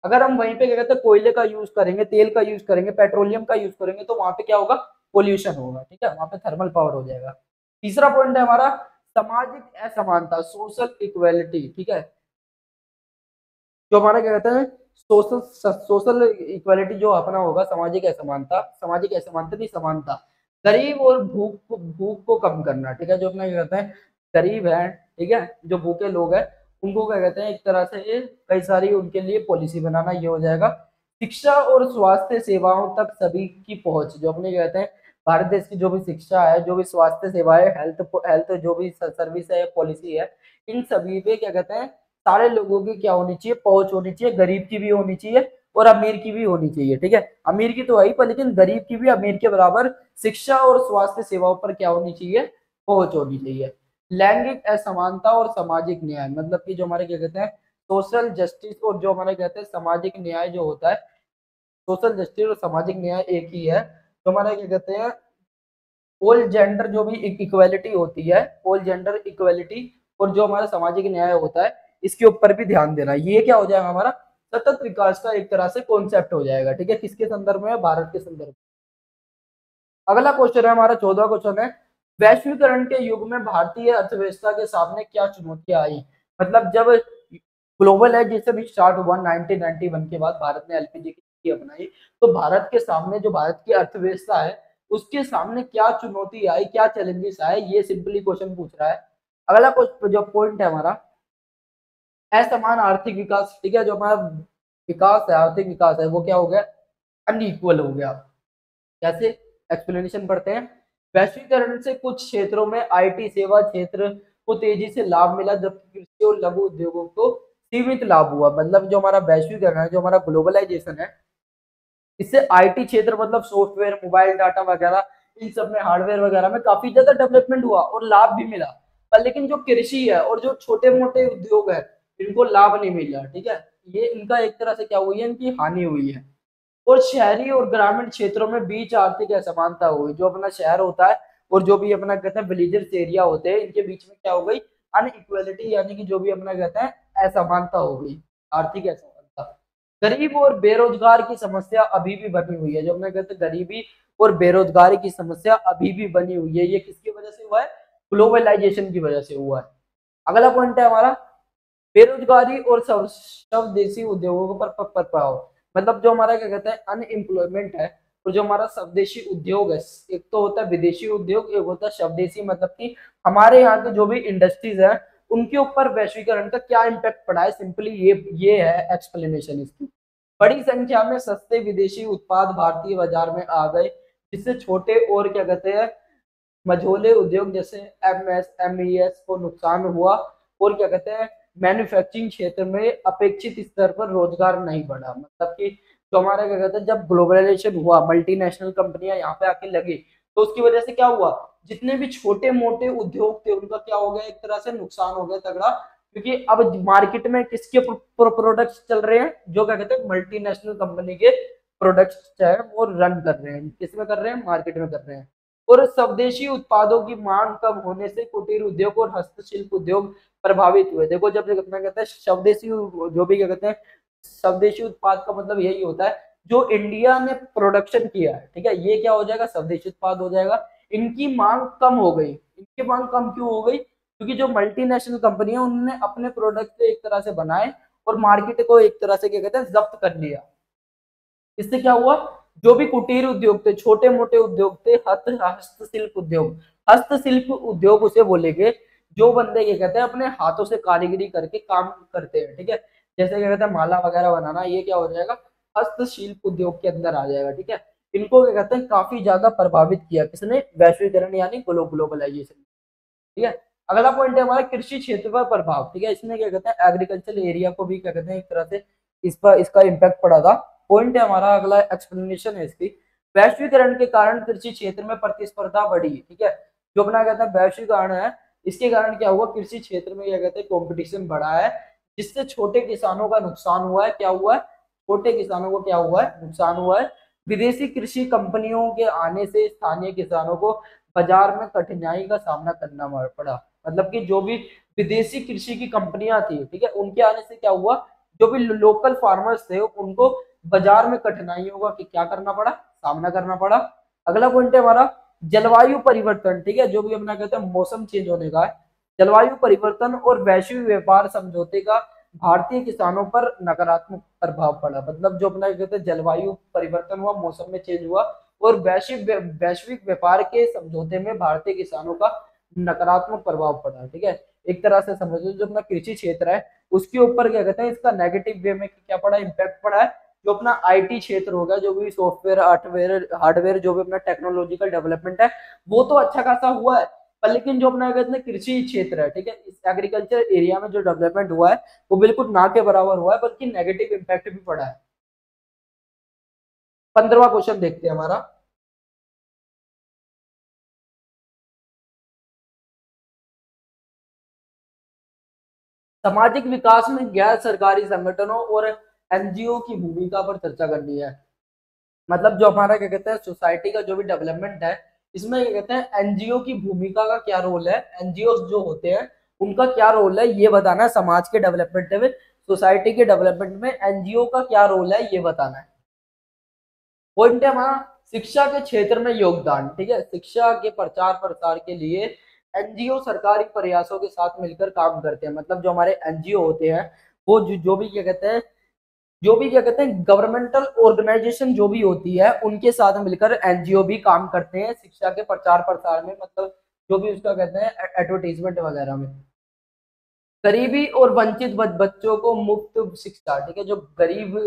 अगर हम वहीं पे क्या कहते हैं कोयले का यूज करेंगे, तेल का यूज करेंगे, पेट्रोलियम का यूज करेंगे, तो वहां पे क्या होगा, पोल्यूशन होगा, ठीक है, वहां पे थर्मल पावर हो जाएगा। तीसरा पॉइंट है हमारा सामाजिक असमानता, सोशल इक्वेलिटी, ठीक है। जो हमारा क्या कहते हैं सोशल इक्वालिटी जो अपना होगा, सामाजिक असमानता नहीं समानता, गरीब और भूख को कम करना, ठीक है। जो अपना क्या कहते हैं गरीब है, ठीक है, जो भूखे लोग हैं उनको क्या कहते हैं एक तरह से कई सारी उनके लिए पॉलिसी बनाना, ये हो जाएगा। शिक्षा और स्वास्थ्य सेवाओं तक सभी की पहुंच, जो अपने कहते हैं भारत देश की जो भी शिक्षा है, जो भी स्वास्थ्य सेवाएं, हेल्थ हेल्थ जो भी सर्विस है, पॉलिसी है, इन सभी पे क्या कहते हैं सारे लोगों की क्या होनी चाहिए, पहुंच होनी चाहिए। गरीब की भी होनी चाहिए और अमीर की भी होनी चाहिए, ठीक है। अमीर की तो है ही पर लेकिन गरीब की भी अमीर के बराबर शिक्षा और स्वास्थ्य सेवाओं पर क्या होनी चाहिए, पहुंच होनी चाहिए। लैंगिक असमानता और सामाजिक न्याय, मतलब कि जो हमारे क्या कहते हैं सोशल जस्टिस और जो हमारे कहते हैं सामाजिक न्याय जो होता है, सोशल जस्टिस और सामाजिक न्याय एक ही है। तो हमारे क्या कहते हैं ऑल जेंडर जो भी इक्वालिटी होती है, ऑल जेंडर इक्वालिटी और जो हमारा सामाजिक न्याय होता है, इसके ऊपर भी ध्यान देना। ये क्या हो जाएगा हमारा सतत विकास का एक तरह से कॉन्सेप्ट हो जाएगा, ठीक है। किसके संदर्भ में, भारत के संदर्भ में। अगला क्वेश्चन है हमारा 14वां क्वेश्चन है वैश्वीकरण के युग में भारतीय अर्थव्यवस्था के सामने क्या चुनौतियां आई। मतलब जब ग्लोबलाइजेशन स्टार्ट हुआ 1991 के बाद, भारत ने एलपीजी की अपनाई, तो भारत के सामने जो भारत की अर्थव्यवस्था है उसके सामने क्या चुनौती आई, क्या चैलेंजेस आए, ये सिंपली क्वेश्चन पूछ रहा है। अगला जो पॉइंट है हमारा असमान आर्थिक विकास, ठीक है। जो हमारा विकास है, आर्थिक विकास है, वो क्या हो गया, अनइक्वल हो गया। कैसे, एक्सप्लेनेशन पढ़ते हैं। वैश्वीकरण से कुछ क्षेत्रों में आईटी सेवा क्षेत्र को तेजी से लाभ मिला, जबकि कृषि और लघु उद्योगों को सीमित लाभ हुआ। मतलब जो हमारा वैश्वीकरण है, जो हमारा ग्लोबलाइजेशन है, इससे आईटी क्षेत्र मतलब सॉफ्टवेयर, मोबाइल डाटा वगैरह, इन सब में, हार्डवेयर वगैरह में काफी ज्यादा डेवलपमेंट हुआ और लाभ भी मिला। पर लेकिन जो कृषि है और जो छोटे मोटे उद्योग है, इनको लाभ नहीं मिला। ठीक है, ये इनका एक तरह से क्या हुई है, इनकी हानि हुई है। और शहरी और ग्रामीण क्षेत्रों में बीच आर्थिक असमानता हुई। जो अपना शहर होता है और जो भी अपना कहते हैं विलेजेस एरिया होते हैं, इनके बीच में क्या हो गई, अनइक्वालिटी, यानी कि जो भी अपना कहते हैं असमानता हो गई, आर्थिक असमानता। गरीब और बेरोजगार की समस्या अभी भी बनी हुई है। जो अपने कहते हैं गरीबी और बेरोजगारी की समस्या अभी भी बनी हुई है। ये किसकी वजह से हुआ है, ग्लोबलाइजेशन की वजह से हुआ है। अगला पॉइंट है हमारा बेरोजगारी और स्वदेशी उद्योगों पर प्रभाव। मतलब जो हमारा क्या कहते हैं अनएम्प्लॉयमेंट है, और जो हमारा स्वदेशी उद्योग है, एक तो होता है विदेशी उद्योग, एक होता है स्वदेशी, मतलब कि हमारे यहाँ के जो भी इंडस्ट्रीज है उनके ऊपर वैश्वीकरण का क्या इम्पैक्ट पड़ा है। सिंपली ये है एक्सप्लेनेशन इसकी। बड़ी संख्या में सस्ते विदेशी उत्पाद भारतीय बाजार में आ गए, जिससे छोटे और क्या कहते हैं मझोले उद्योग जैसे एमएसएमईएस को नुकसान हुआ। और क्या कहते हैं मैन्युफैक्चरिंग क्षेत्र में अपेक्षित स्तर पर रोजगार नहीं बढ़ा। मतलब कि जो हमारा क्या कहते हैं जब ग्लोबलाइजेशन हुआ, मल्टीनेशनल कंपनियां यहाँ पे आके लगी, तो उसकी वजह से क्या हुआ, जितने भी छोटे मोटे उद्योग थे उनका क्या हो गया, एक तरह से नुकसान हो गया तगड़ा। क्योंकि अब मार्केट में किसके प्रोडक्ट्स चल रहे हैं, जो क्या कहते हैं मल्टीनेशनल कंपनी के प्रोडक्ट्स है वो रन कर रहे हैं, किसमें कर रहे हैं, मार्केट में कर रहे हैं। और स्वदेशी उत्पादों की मांग कम होने से कुटीर उद्योग और हस्तशिल्प उद्योग प्रभावित हुए। देखो जब अपना कहते हैं स्वदेशी, जो भी क्या कहते हैं स्वदेशी उत्पाद का मतलब यही होता है जो इंडिया ने प्रोडक्शन किया है। ठीक है, ये क्या हो जाएगा, स्वदेशी उत्पाद हो जाएगा। इनकी मांग कम हो गई। इनकी मांग कम क्यों हो गई, क्योंकि जो मल्टीनेशनल कंपनी है उन्होंने अपने प्रोडक्ट एक तरह से बनाए और मार्केट को एक तरह से क्या कहते हैं जब्त कर लिया। इससे क्या हुआ, जो भी कुटीर उद्योग थे, छोटे मोटे उद्योग थे, हस्तशिल्प उद्योग, हस्तशिल्प उद्योग उसे बोलेंगे जो बंदे क्या कहते हैं अपने हाथों से कारीगरी करके काम करते हैं। ठीक है, जैसे क्या कहते हैं माला वगैरह बनाना, ये क्या हो जाएगा, हस्तशिल्प उद्योग के अंदर आ जाएगा। ठीक है, इनको क्या कहते हैं काफी ज्यादा प्रभावित किया किसने, वैश्वीकरण यानी ग्लोबलाइजेशन। ठीक है, अगला पॉइंट है हमारा कृषि क्षेत्र पर प्रभाव। ठीक है, इसमें क्या कहते हैं एग्रीकल्चर एरिया को भी क्या कहते हैं एक तरह से इस पर इसका इम्पैक्ट पड़ा था। पॉइंट है हमारा अगला, एक्सप्लेनेशन है इसकी। वैश्वीकरण के कारण कृषि क्षेत्र में प्रतिस्पर्धा बढ़ी। ठीक है, जो अपना कहते हैं वैश्वीकरण है, इसके कारण क्या हुआ, कृषि क्षेत्र में क्या कहते हैं कॉम्पिटिशन बढ़ा है, जिससे छोटे किसानों का नुकसान हुआ है। क्या हुआ है, छोटे किसानों को क्या हुआ है, नुकसान हुआ है। विदेशी कृषि कंपनियों के आने से स्थानीय किसानों को बाजार में कठिनाई का सामना करना पड़ा। मतलब कि जो भी विदेशी कृषि की कंपनियां थी, ठीक है, उनके आने से क्या हुआ, जो भी लोकल फार्मर्स थे उनको बाजार में कठिनाइयों का क्या करना पड़ा, सामना करना पड़ा। अगला पॉइंट है हमारा जलवायु परिवर्तन। ठीक है, जो भी अपना कहते हैं मौसम चेंज होने का है, जलवायु परिवर्तन और वैश्विक व्यापार समझौते का भारतीय किसानों पर नकारात्मक प्रभाव पड़ा। मतलब जो अपना कहते हैं जलवायु परिवर्तन हुआ, मौसम में चेंज हुआ, और वैश्विक व्यापार के समझौते में भारतीय किसानों का नकारात्मक प्रभाव पड़ा। ठीक है, एक तरह से समझ लो जो अपना कृषि क्षेत्र है उसके ऊपर क्या कहते हैं इसका नेगेटिव वे में क्या पड़ा, इम्पैक्ट पड़ा है। जो अपना आईटी क्षेत्र होगा, जो भी सॉफ्टवेयर हार्डवेयर जो भी अपना टेक्नोलॉजिकल डेवलपमेंट है, वो तो अच्छा खासा हुआ है। पर लेकिन जो अपना कहते हैं कृषि क्षेत्र है, ठीक है, इस एग्रीकल्चर एरिया में जो डेवलपमेंट हुआ है वो बिल्कुल ना के बराबर हुआ है, बल्कि नेगेटिव इम्पैक्ट भी पड़ा है। 15वां क्वेश्चन देखते हैं हमारा। सामाजिक विकास में गैर सरकारी संगठनों और एनजीओ की भूमिका पर चर्चा करनी है। मतलब जो हमारा क्या कहते हैं सोसाइटी का जो भी डेवलपमेंट है, इसमें क्या कहते हैं एनजीओ की भूमिका का क्या रोल है, एनजीओ जो होते हैं उनका क्या रोल है ये बताना है। समाज के डेवलपमेंट में, सोसाइटी के डेवलपमेंट में एनजीओ का क्या रोल है ये बताना है। पॉइंट है हमारा शिक्षा के क्षेत्र में योगदान। ठीक है, शिक्षा के प्रचार प्रसार के लिए एनजीओ सरकारी प्रयासों के साथ मिलकर काम करते हैं। मतलब जो हमारे एनजीओ होते हैं वो जो भी क्या कहते हैं, जो भी क्या कहते हैं गवर्नमेंटल ऑर्गेनाइजेशन जो भी होती है उनके साथ मिलकर एनजीओ भी काम करते हैं शिक्षा के प्रचार प्रसार में। मतलब जो भी उसका कहते हैं एडवर्टीजमेंट वगैरह में। गरीबी और वंचित बच्चों को मुफ्त शिक्षा। ठीक है, जो गरीब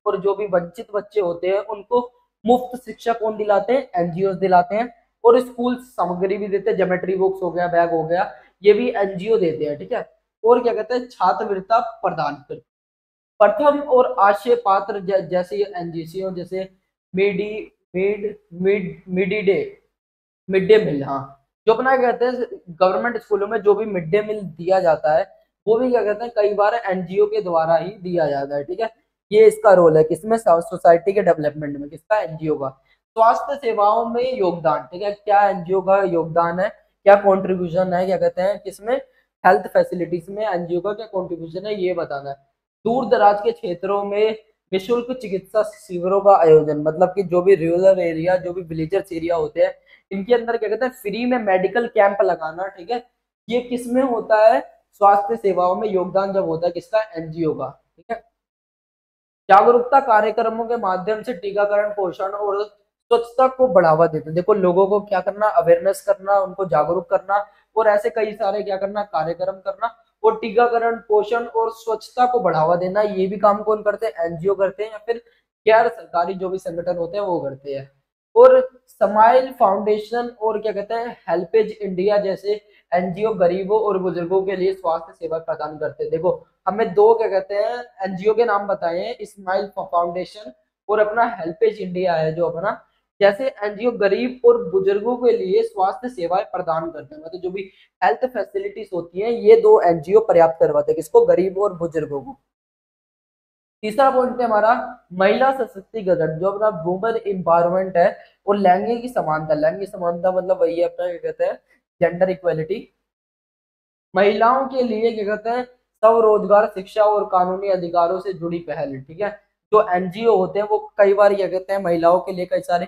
और जो भी वंचित बच्चे होते हैं उनको मुफ्त शिक्षा कौन दिलाते हैं, एनजीओ दिलाते हैं। और स्कूल सामग्री भी देते हैं, ज्योमेट्री बॉक्स हो गया, बैग हो गया, ये भी एनजीओ देते हैं। ठीक है, और क्या कहते हैं छात्रवृत्ति प्रदान कर। प्रथम और आश्रय पात्र जैसे एनजीसी जैसे मिडी मिड मिड मिडी डे मिड डे मील, हाँ, जो अपना क्या कहते हैं गवर्नमेंट स्कूलों में जो भी मिड डे मील दिया जाता है वो भी क्या कहते हैं कई बार एनजीओ के द्वारा ही दिया जाता है, ठीक है। ये इसका रोल है किसमें, सोसाइटी के डेवलपमेंट में, किसका, एनजीओ का। स्वास्थ्य सेवाओं में योगदान, ठीक है, क्या एनजीओ का योगदान है, क्या कॉन्ट्रीब्यूशन है, क्या कहते हैं किसमें, हेल्थ फैसिलिटीज में एनजीओ का क्या कॉन्ट्रीब्यूशन है ये बताना है। दूर दराज के क्षेत्रों में निःशुल्क चिकित्सा शिविरों का आयोजन, मतलब कि जो भी रूरल एरिया, जो भी विलेजर्स एरिया होते हैं इनके अंदर क्या कहते हैं फ्री में मेडिकल कैंप लगाना, ठीक है। ये किस में होता है, स्वास्थ्य सेवाओं में योगदान जब होता है किसका, एनजीओ का, ठीक है। जागरूकता कार्यक्रमों के माध्यम से टीकाकरण, पोषण और स्वच्छता को बढ़ावा देते हैं। देखो लोगों को क्या करना, अवेयरनेस करना, उनको जागरूक करना, और ऐसे कई सारे क्या करना, कार्यक्रम करना, और टीकाकरण, पोषण और स्वच्छता को बढ़ावा देना, ये भी काम कौन करते हैं, एनजीओ करते हैं, या फिर गैर सरकारी जो भी संगठन होते हैं वो करते हैं। और स्माइल फाउंडेशन और क्या कहते हैं हेल्पेज इंडिया जैसे एनजीओ गरीबों और बुजुर्गों के लिए स्वास्थ्य सेवा प्रदान करते हैं। देखो हमें दो क्या कहते हैं एनजीओ के नाम बताए हैं, स्माइल फाउंडेशन और अपना हेल्पेज इंडिया है जो अपना, जैसे एनजीओ गरीब और बुजुर्गों के लिए स्वास्थ्य सेवाएं प्रदान करते हैं, मतलब जो भी हेल्थ फैसिलिटीज होती हैं ये दो एनजीओ पर्याप्त करवाते हैं, किसको, गरीब और बुजुर्गों को। तीसरा पॉइंट है हमारा महिला सशक्तिकरण, जो अपना वुमेन एम्पावरमेंट है, और लैंगिक समानता, लैंगिक समानता मतलब वही है अपना क्या कहते हैं जेंडर इक्वेलिटी। महिलाओं के लिए क्या कहते हैं स्वरोजगार, शिक्षा और कानूनी अधिकारों से जुड़ी पहल, ठीक है। जो एनजीओ होते हैं वो कई बार क्या कहते हैं महिलाओं के लिए कई सारे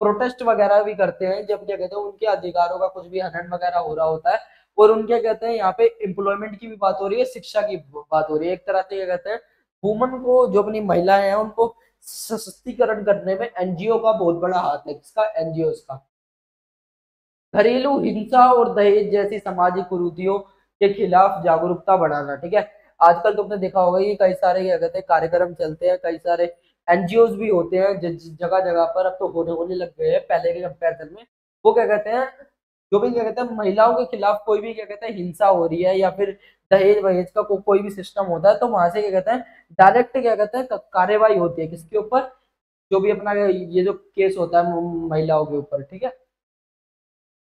प्रोटेस्ट वगैरह भी करते हैं, जब क्या कहते हैं उनके अधिकारों का कुछ भी हनन वगैरह हो रहा होता है, और उनके कहते हैं यहाँ पे एम्प्लॉयमेंट की भी बात हो रही है, शिक्षा की बात हो रही है, एक तरह से क्या कहते हैं वुमन को, जो अपनी महिलाएं हैं उनको सशक्तिकरण करने में एनजीओ का बहुत बड़ा हाथ है, किसका, एनजीओ का। घरेलू हिंसा और दहेज जैसी सामाजिक कुरीतियों के खिलाफ जागरूकता बढ़ाना, ठीक है। आजकल तुमने देखा होगा ये कई सारे क्या कहते हैं कार्यक्रम चलते हैं, कई सारे एनजीओ भी होते हैं जगह जगह पर, अब तो होने होने लग गए हैं पहले के कंपेरिजन में। वो क्या कहते हैं जो भी क्या कहते हैं महिलाओं के खिलाफ कोई भी क्या कहते हैं हिंसा हो रही है, या फिर दहेज वहेज का कोई भी सिस्टम होता है, तो वहां से क्या कहते हैं डायरेक्ट क्या कहते हैं कार्यवाही होती है किसके ऊपर, जो भी अपना ये जो केस होता है महिलाओं के ऊपर, ठीक है।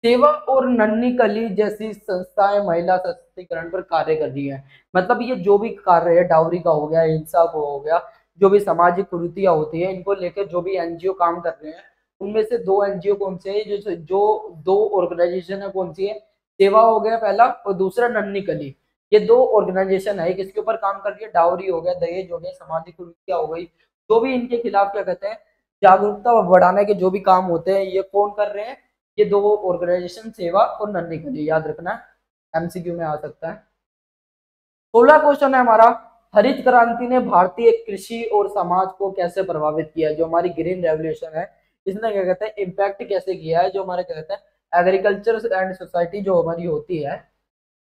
सेवा और नन्ही कली जैसी संस्थाएं महिला सशक्तिकरण पर कार्य कर रही हैं, मतलब ये जो भी कार्य है डाउरी का हो गया, हिंसा को हो गया, जो भी सामाजिक कुरीतियां होती है इनको लेकर जो भी एनजीओ काम कर रहे हैं, उनमें से दो एनजीओ कौन से है, जो दो ऑर्गेनाइजेशन है, कौन सी है, सेवा हो गया पहला, और दूसरा नन्ही कली। ये दो ऑर्गेनाइजेशन है किसके ऊपर काम कर रही है, डाउरी हो गया, दहेज हो गया, सामाजिक कुरीतियां हो गई, जो भी इनके खिलाफ क्या कहते हैं जागरूकता बढ़ाने के जो भी काम होते हैं ये कौन कर रहे हैं, ये दो ऑर्गेनाइजेशन, सेवा और नन्ही कली, याद रखना एमसीक्यू में आ सकता है। 16 क्वेश्चन है हमारा, हरित क्रांति ने भारतीय कृषि और समाज को कैसे प्रभावित किया है, जो हमारी ग्रीन रेवोल्यूशन है इसने क्या कहते हैं इम्पैक्ट कैसे किया है, जो हमारे क्या कहते हैं एग्रीकल्चर एंड सोसाइटी जो हमारी होती है।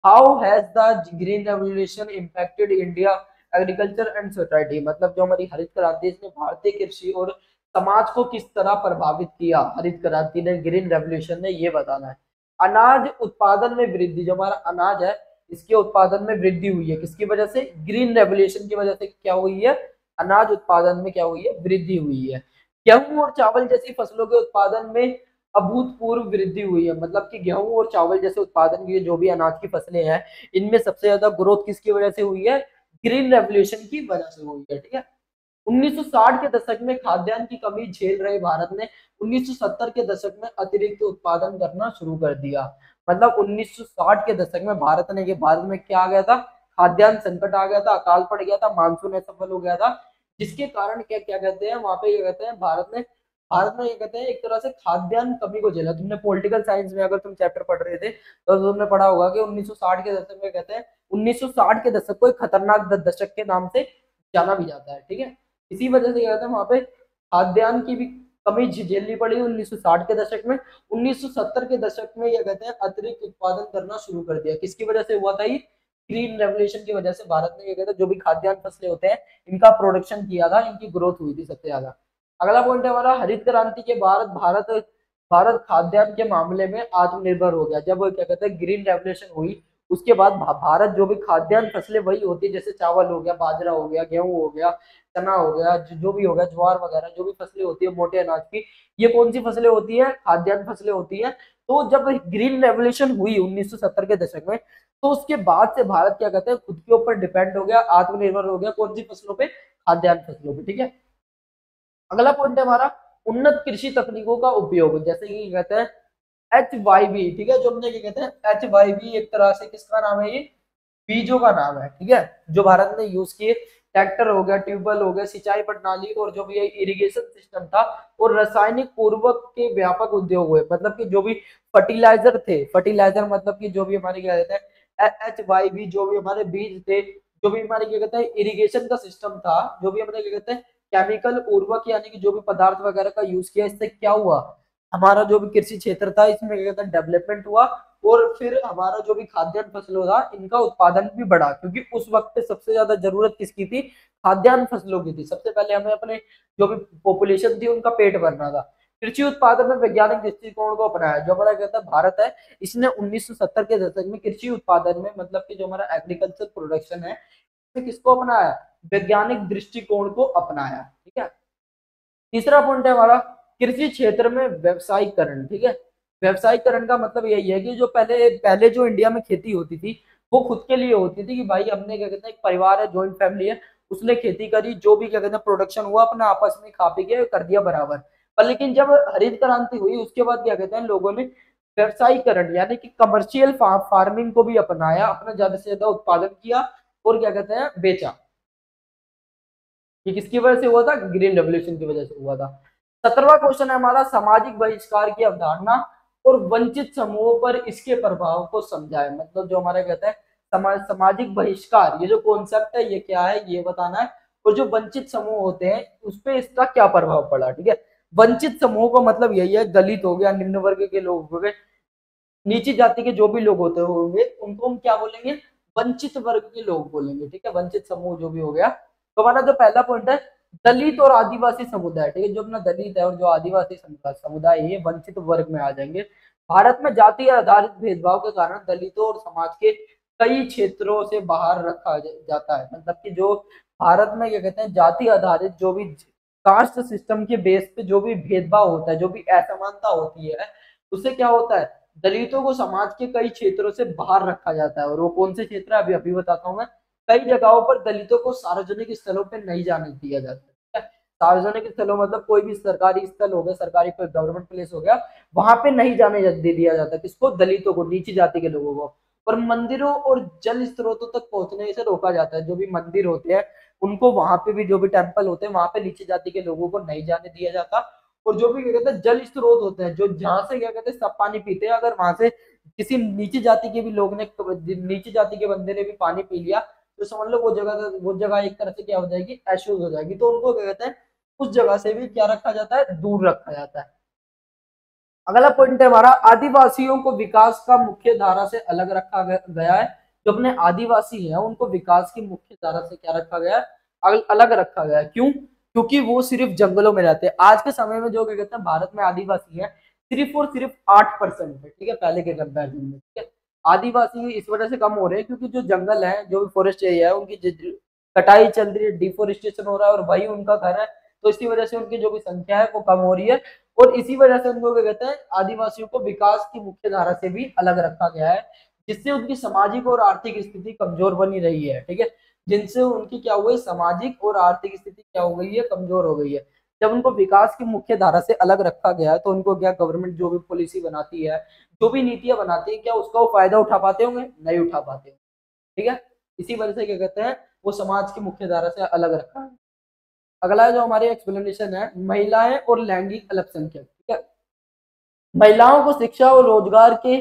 How has the green revolution impacted India agriculture and society, मतलब जो हमारी हरित क्रांति इसने भारतीय कृषि और समाज को किस तरह प्रभावित किया, हरित क्रांति ने, ग्रीन रेवोल्यूशन ने, ये बताना है। अनाज उत्पादन में वृद्धि, जो हमारा अनाज है इसके उत्पादन में वृद्धि हुई है किसकी वजह से, ग्रीन रेवोल्यूशन की वजह से क्या हुई है, अनाज उत्पादन में क्या हुई है, वृद्धि हुई है। गेहूं और चावल जैसी फसलों के उत्पादन में अभूतपूर्व वृद्धि हुई है, मतलब कि गेहूं और चावल जैसे उत्पादन की जो भी अनाज की फसलें हैं इनमें सबसे ज्यादा ग्रोथ किसकी वजह से हुई है, ग्रीन रेवोल्यूशन की वजह से हुई है, ठीक है। 1960 के दशक में खाद्यान्न की कमी झेल रहे भारत ने 1970 के दशक में अतिरिक्त उत्पादन करना शुरू कर दिया, मतलब 1960 के दशक में भारत में क्या आ गया था, खाद्यान्न संकट आ गया था, अकाल पड़ गया था, मानसून असफल हो गया था, जिसके कारण क्या क्या कहते हैं वहां पे क्या कहते हैं भारत में क्या कहते हैं एक तरह से खाद्यान्न कमी को झेला। तुमने पॉलिटिकल साइंस में अगर तुम चैप्टर पढ़ रहे थे तो तुमने पढ़ा होगा कि 1960 के दशक में कहते हैं 1960 के दशक को एक खतरनाक दशक के नाम से जाना भी जाता है, ठीक है। इसी वजह से क्या कहते हैं वहां पे खाद्यान्न की भी कमी झेलनी पड़ी 1960 के दशक में। 1970 के दशक में ये कहते हैं अतिरिक्त उत्पादन करना शुरू कर दिया, किसकी वजह से हुआ था ये, ग्रीन रेवोल्यूशन की वजह से। भारत में ये कहते हैं जो भी खाद्यान्न फसलें होते हैं इनका प्रोडक्शन किया था, इनकी ग्रोथ हुई थी सबसे ज्यादा। अगला पॉइंट है हमारा, हरित क्रांति के बाद भारत भारत खाद्यान्न के मामले में आत्मनिर्भर हो गया। जब क्या कहते हैं ग्रीन रेवोल्यूशन हुई उसके बाद भारत जो भी खाद्यान्न फसलें वही होती है, जैसे चावल हो गया, बाजरा हो गया, गेहूं हो गया, चना हो गया, जो भी हो गया, ज्वार वगैरह जो भी फसलें होती है मोटे अनाज की, ये कौन सी फसलें होती है? खाद्यान्न फसलें होती है। तो जब ग्रीन रेवोल्यूशन हुई 1970 के दशक में, तो उसके बाद से भारत क्या कहते हैं, खुद के ऊपर डिपेंड हो गया, आत्मनिर्भर हो गया, कौन सी फसलों पे? खाद्यान्न फसलों पे। ठीक है, अगला पॉइंट है हमारा उन्नत कृषि तकनीकों का उपयोग, जैसे कि कहते हैं HYV। ठीक है, जो हमने क्या कहते हैं HYV, एक तरह से किसका नाम है? ये बीजों का नाम है। ठीक है, जो भारत ने यूज किए, ट्रैक्टर हो गया, ट्यूबवेल हो गया, सिंचाई प्रणाली और जो भी इरिगेशन सिस्टम था, और रासायनिक उर्वरक के व्यापक उद्योग हुए। मतलब कि जो भी फर्टिलाइजर थे, फर्टिलाइजर मतलब कि जो भी हमारे क्या कहते हैं HYV, जो भी हमारे बीज थे, जो भी हमारे क्या कहते हैं इरिगेशन का सिस्टम था, जो भी हमने क्या कहते हैं केमिकल उर्वरक यानी कि जो भी पदार्थ वगैरह का यूज किया, इससे क्या हुआ? हमारा जो भी कृषि क्षेत्र था इसमें क्या कहते हैं डेवलपमेंट हुआ, और फिर हमारा जो भी खाद्यान्न फसलों था इनका उत्पादन भी बढ़ा, क्योंकि उस वक्त पे सबसे ज्यादा जरूरत किसकी थी? खाद्यान्न फसलों की थी। सबसे पहले हमें अपने जो भी पॉपुलेशन थी उनका पेट भरना था। कृषि उत्पादन में वैज्ञानिक दृष्टिकोण को अपनाया। जो हमारा कहता है भारत है, इसने 1970 के दशक में कृषि उत्पादन में, मतलब कि जो हमारा एग्रीकल्चर प्रोडक्शन है, इसमें किसको अपनाया? वैज्ञानिक दृष्टिकोण को अपनाया। ठीक है, तीसरा पॉइंट है हमारा कृषि क्षेत्र में व्यवसायीकरण। ठीक है, व्यवसायीकरण का मतलब यही है कि जो पहले पहले जो इंडिया में खेती होती थी वो खुद के लिए होती थी, कि भाई हमने क्या कहते हैं एक परिवार है, जॉइंट फैमिली है, उसने खेती करी, जो भी क्या कहते हैं प्रोडक्शन हुआ अपना आपस में खा पी के कर दिया बराबर। पर लेकिन जब हरित क्रांति हुई उसके बाद क्या कहते हैं लोगों ने व्यवसायीकरण यानी कि कमर्शियल फार्मिंग को भी अपनाया, अपना ज्यादा से ज्यादा उत्पादन किया और क्या कहते हैं बेचा। ये किसकी वजह से हुआ था? ग्रीन रेवोल्यूशन की वजह से हुआ था। 17वां क्वेश्चन है हमारा सामाजिक बहिष्कार की अवधारणा और वंचित समूहों पर इसके प्रभाव को समझाए। मतलब जो हमारा कहता है सामाजिक बहिष्कार, ये जो कॉन्सेप्ट है ये क्या है ये बताना है, और जो वंचित समूह होते हैं उस पर इसका क्या प्रभाव पड़ा। ठीक है, वंचित समूह का मतलब यही है, दलित हो गया, निम्न वर्ग के लोग हो गए, नीची जाति के जो भी लोग होते होंगे उनको हम क्या बोलेंगे? वंचित वर्ग के लोग बोलेंगे। ठीक है, वंचित समूह जो भी हो गया। तो हमारा जो पहला पॉइंट है दलित और आदिवासी समुदाय। ठीक है, जो अपना दलित है और जो आदिवासी समुदाय है ये वंचित वर्ग में आ जाएंगे। भारत में जाति आधारित भेदभाव के कारण दलितों और समाज के कई क्षेत्रों से बाहर रखा जाता है। मतलब कि जो भारत में क्या कहते हैं जाति आधारित जो भी कास्ट सिस्टम के बेस पे जो भी भेदभाव होता है, जो भी असमानता होती है, उससे क्या होता है? दलितों को समाज के कई क्षेत्रों से बाहर रखा जाता है। और वो कौन से क्षेत्र है अभी अभी बताता हूँ मैं। कई जगहों पर दलितों को सार्वजनिक स्थलों पर नहीं जाने दिया जाता है। सार्वजनिक स्थलों मतलब कोई भी सरकारी स्थल हो गया, सरकारी कोई गवर्नमेंट प्लेस हो गया, वहां पे नहीं जाने दे दिया जाता। किसको? दलितों को, नीची जाति के लोगों को। और मंदिरों और जल स्रोतों तक पहुंचने से रोका जाता है। जो भी मंदिर होते हैं उनको, वहां पे भी जो भी टेम्पल होते हैं वहां पे नीची जाति के लोगों को नहीं जाने दिया जाता। और जो भी क्या कहते हैं जल स्रोत होते हैं, जो जहां से क्या कहते हैं सब पानी पीते हैं, अगर वहां से किसी नीची जाति के भी लोग ने, नीची जाति के बंदे ने भी पानी पी लिया, तो समझ लो वो जगह एक तरह से क्या हो जाएगी? अशुद्ध हो जाएगी। तो उनको क्या कहते हैं उस जगह से भी क्या रखा जाता है? दूर रखा जाता है। अगला पॉइंट है हमारा आदिवासियों को विकास का मुख्य धारा से अलग रखा गया है। जो अपने आदिवासी हैं उनको विकास की मुख्य धारा से क्या रखा गया है? अलग रखा गया है। क्यों? क्योंकि वो सिर्फ जंगलों में रहते हैं। आज के समय में जो क्या कहते हैं भारत में आदिवासी है सिर्फ और सिर्फ 8% है। ठीक है, पहले के कंपेरिजन में। ठीक है, आदिवासी इस वजह से कम हो रहे हैं क्योंकि जो जंगल है, जो भी फॉरेस्ट एरिया है, उनकी कटाई चल रही है, डिफोरेस्टेशन हो रहा है और वही उनका घर है। तो इसी वजह से उनकी जो भी संख्या है वो कम हो रही है। और इसी वजह से उनको क्या कहते हैं आदिवासियों को विकास की मुख्य धारा से भी अलग रखा गया है, जिससे उनकी सामाजिक और आर्थिक स्थिति कमजोर बनी रही है। ठीक है, जिनसे उनकी क्या हुई? सामाजिक और आर्थिक स्थिति क्या हो गई है? कमजोर हो गई है। जब उनको विकास की मुख्य धारा से अलग रखा गया है तो उनको क्या गवर्नमेंट जो भी पॉलिसी बनाती है, जो भी नीतियां बनाती है, क्या उसका वो फायदा उठा पाते होंगे? नहीं उठा पाते। ठीक है, इसी वजह से क्या कहते हैं वो समाज की मुख्य धारा से अलग रखा है। अगला जो हमारी एक्सप्लेनेशन है महिलाएं और लैंगिक अल्पसंख्यक। ठीक है, महिलाओं को शिक्षा और रोजगार के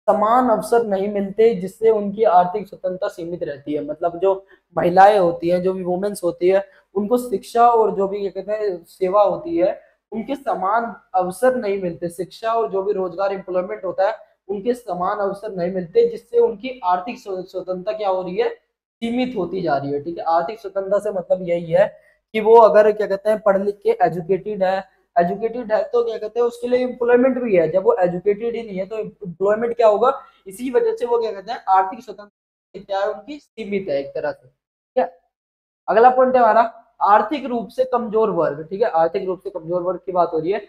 समान अवसर नहीं मिलते, जिससे उनकी आर्थिक स्वतंत्रता सीमित रहती है। मतलब जो महिलाएं होती हैं, जो भी वुमेन्स होती है, उनको शिक्षा और जो भी क्या कहते हैं सेवा होती है उनके समान अवसर नहीं मिलते। शिक्षा और जो भी रोजगार एम्प्लॉयमेंट होता है उनके समान अवसर नहीं मिलते, जिससे उनकी आर्थिक स्वतंत्रता क्या हो रही है? सीमित होती जा रही है। ठीक है, आर्थिक स्वतंत्रता से मतलब यही है कि वो अगर क्या कहते हैं पढ़ लिख के एजुकेटेड है, एजुकेटेड है तो क्या कहते हैं उसके लिए एम्प्लॉयमेंट भी है। जब वो एजुकेटेड ही नहीं है तो एम्प्लॉयमेंट क्या होगा, इसी वजह से वो क्या कहते हैं आर्थिक स्वतंत्रता क्या है उनकी सीमित है एक तरह से। ठीक है, अगला पॉइंट है हमारा आर्थिक रूप से कमजोर वर्ग। ठीक है, आर्थिक रूप से कमजोर वर्ग की बात हो रही है।